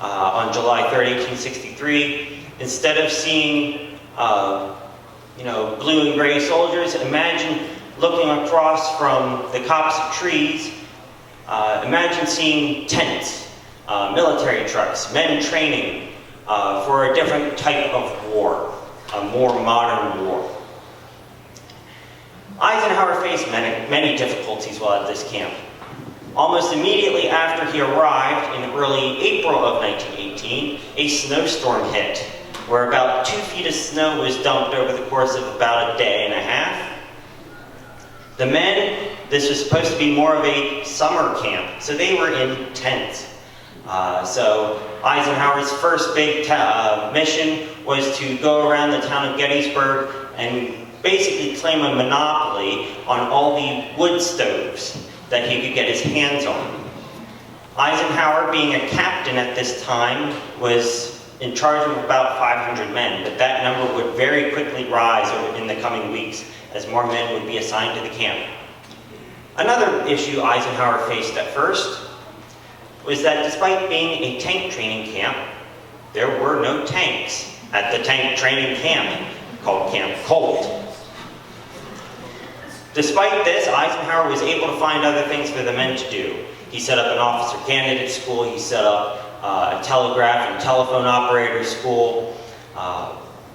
on July 3rd, 1863, instead of seeing blue and gray soldiers, imagine looking across from the copse of trees, imagine seeing tents, military trucks, men training for a different type of war, a more modern war. Eisenhower faced many difficulties while at this camp. Almost immediately after he arrived in early April of 1918, a snowstorm hit, where about 2 feet of snow was dumped over the course of about a day and a half. The men, this was supposed to be more of a summer camp, so they were in tents. So Eisenhower's first big mission was to go around the town of Gettysburg and basically claim a monopoly on all the wood stoves that he could get his hands on. Eisenhower, being a captain at this time, was in charge of about 500 men, but that number would very quickly rise in the coming weeks as more men would be assigned to the camp. Another issue Eisenhower faced at first was that despite being a tank training camp, there were no tanks at the tank training camp called Camp Colt. Despite this, Eisenhower was able to find other things for the men to do. He set up an officer candidate school, he set up a telegraph and telephone operator school,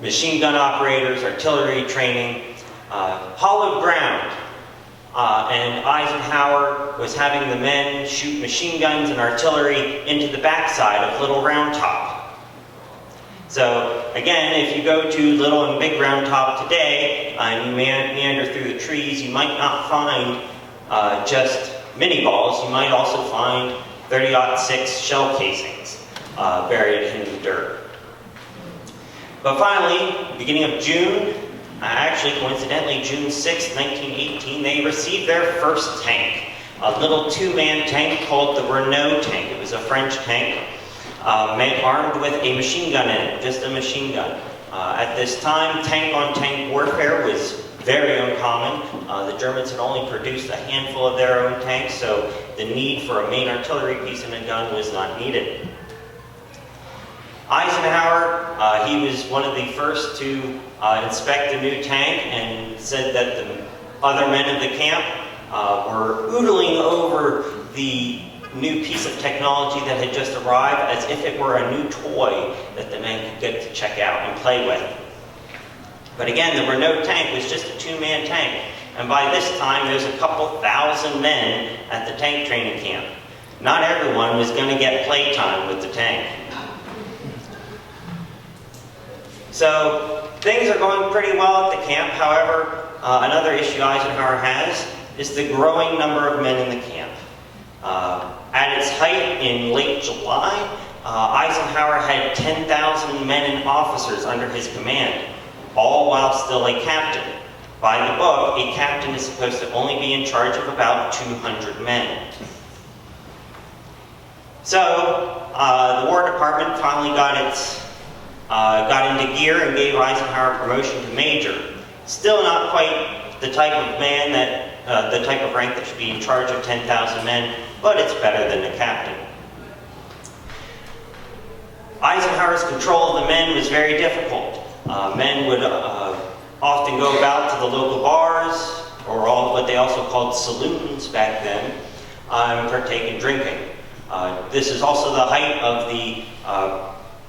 machine gun operators, artillery training, hollowed ground. And Eisenhower was having the men shoot machine guns and artillery into the backside of Little Round Top. So again, if you go to Little and Big Round Top today, and you meander through the trees, you might not find just mini balls. You might also find 30-06 shell casings buried in the dirt. But finally, beginning of June, actually coincidentally June 6, 1918, they received their first tank, a little two-man tank called the Renault tank. It was a French tank, armed with a machine gun in it, just a machine gun. At this time, tank-on-tank warfare was very uncommon. The Germans had only produced a handful of their own tanks, so the need for a main artillery piece and a gun was not needed. Eisenhower, he was one of the first to inspect the new tank and said that the other men of the camp were oodling over the new piece of technology that had just arrived as if it were a new toy that the men could get to check out and play with. But again, the Renault tank was just a two-man tank, and by this time there's a couple thousand men at the tank training camp. Not everyone was going to get playtime with the tank. So things are going pretty well at the camp. However, another issue Eisenhower has is the growing number of men in the camp. At its height in late July, Eisenhower had 10,000 men and officers under his command, all while still a captain. By the book, a captain is supposed to only be in charge of about 200 men. So, the War Department finally got into gear and gave Eisenhower promotion to major. Still not quite the type of man that, the type of rank that should be in charge of 10,000 men, but it's better than a captain. Eisenhower's control of the men was very difficult. Men would often go about to the local bars, or what they also called saloons back then, and partake in drinking. This is also the height of the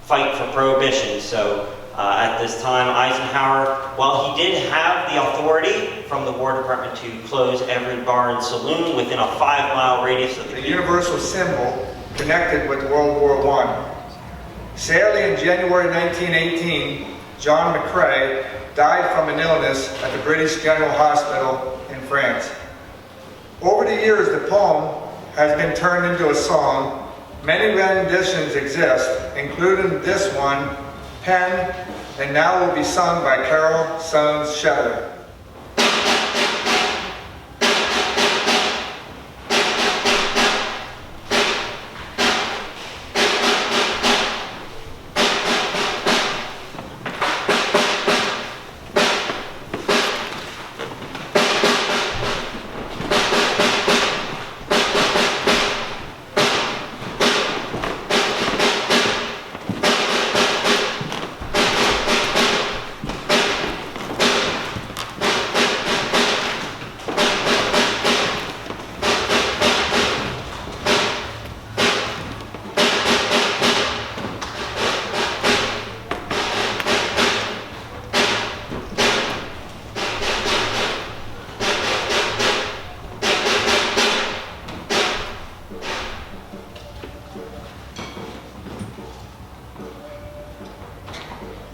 fight for prohibition. So at this time, Eisenhower, while he did have the authority from the War Department to close every bar and saloon within a 5-mile radius of the universal symbol connected with World War I. Sadly, in January 1918, John McCrae died from an illness at the British General Hospital in France. Over the years, the poem has been turned into a song. Many renditions exist, including this one, penned and now will be sung by Carol Soanes Shepherd.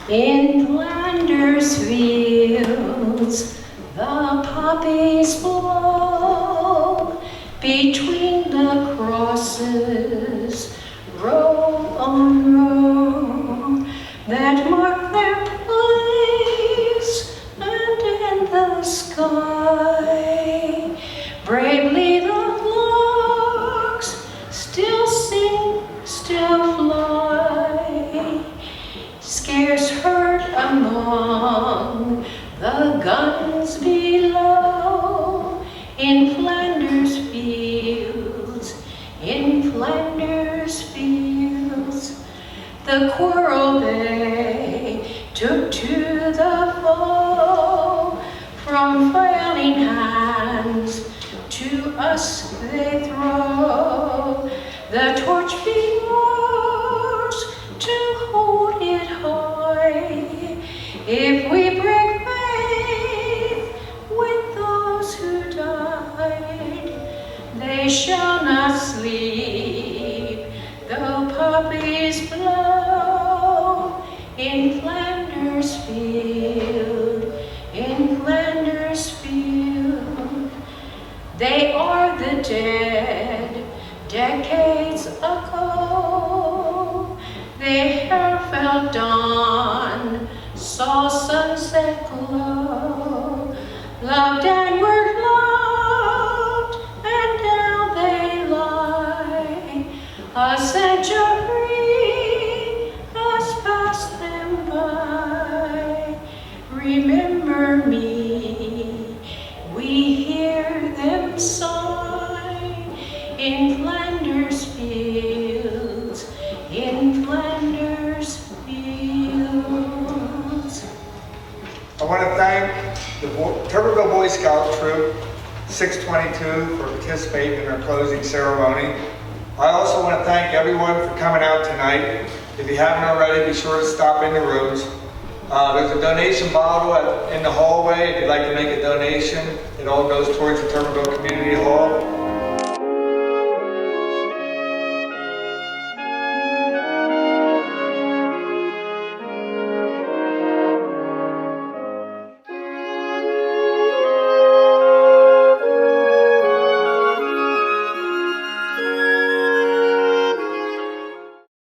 In Flanders fields, the poppies blow between the crosses, row on row, that mark their place, and in the sky, bravely the larks still sing, still fly, scarce heard among the guns below. In Flanders fields, in Flanders fields, the quarrel they took to the foe. From failing hands to us they throw the torch be ours to hold it high. If we break faith with those who died, they shall not sleep, though poppies blow. In Flanders field, in Flanders field, they are the dead, decades ago. Their hair fell dawn, saw sunset glow, loved and were loved, and now they lie. A century has passed them by. Remember me, we hear them sigh. In Flanders fields, in Flanders fields. I want to thank the Turbotville Boy Scout Troop 622 for participating in our closing ceremony. I also want to thank everyone for coming out tonight. If you haven't already, be sure to stop in the rooms. There's a donation bottle in the hallway if you'd like to make a donation. It all goes towards the Turbotville Community Hall.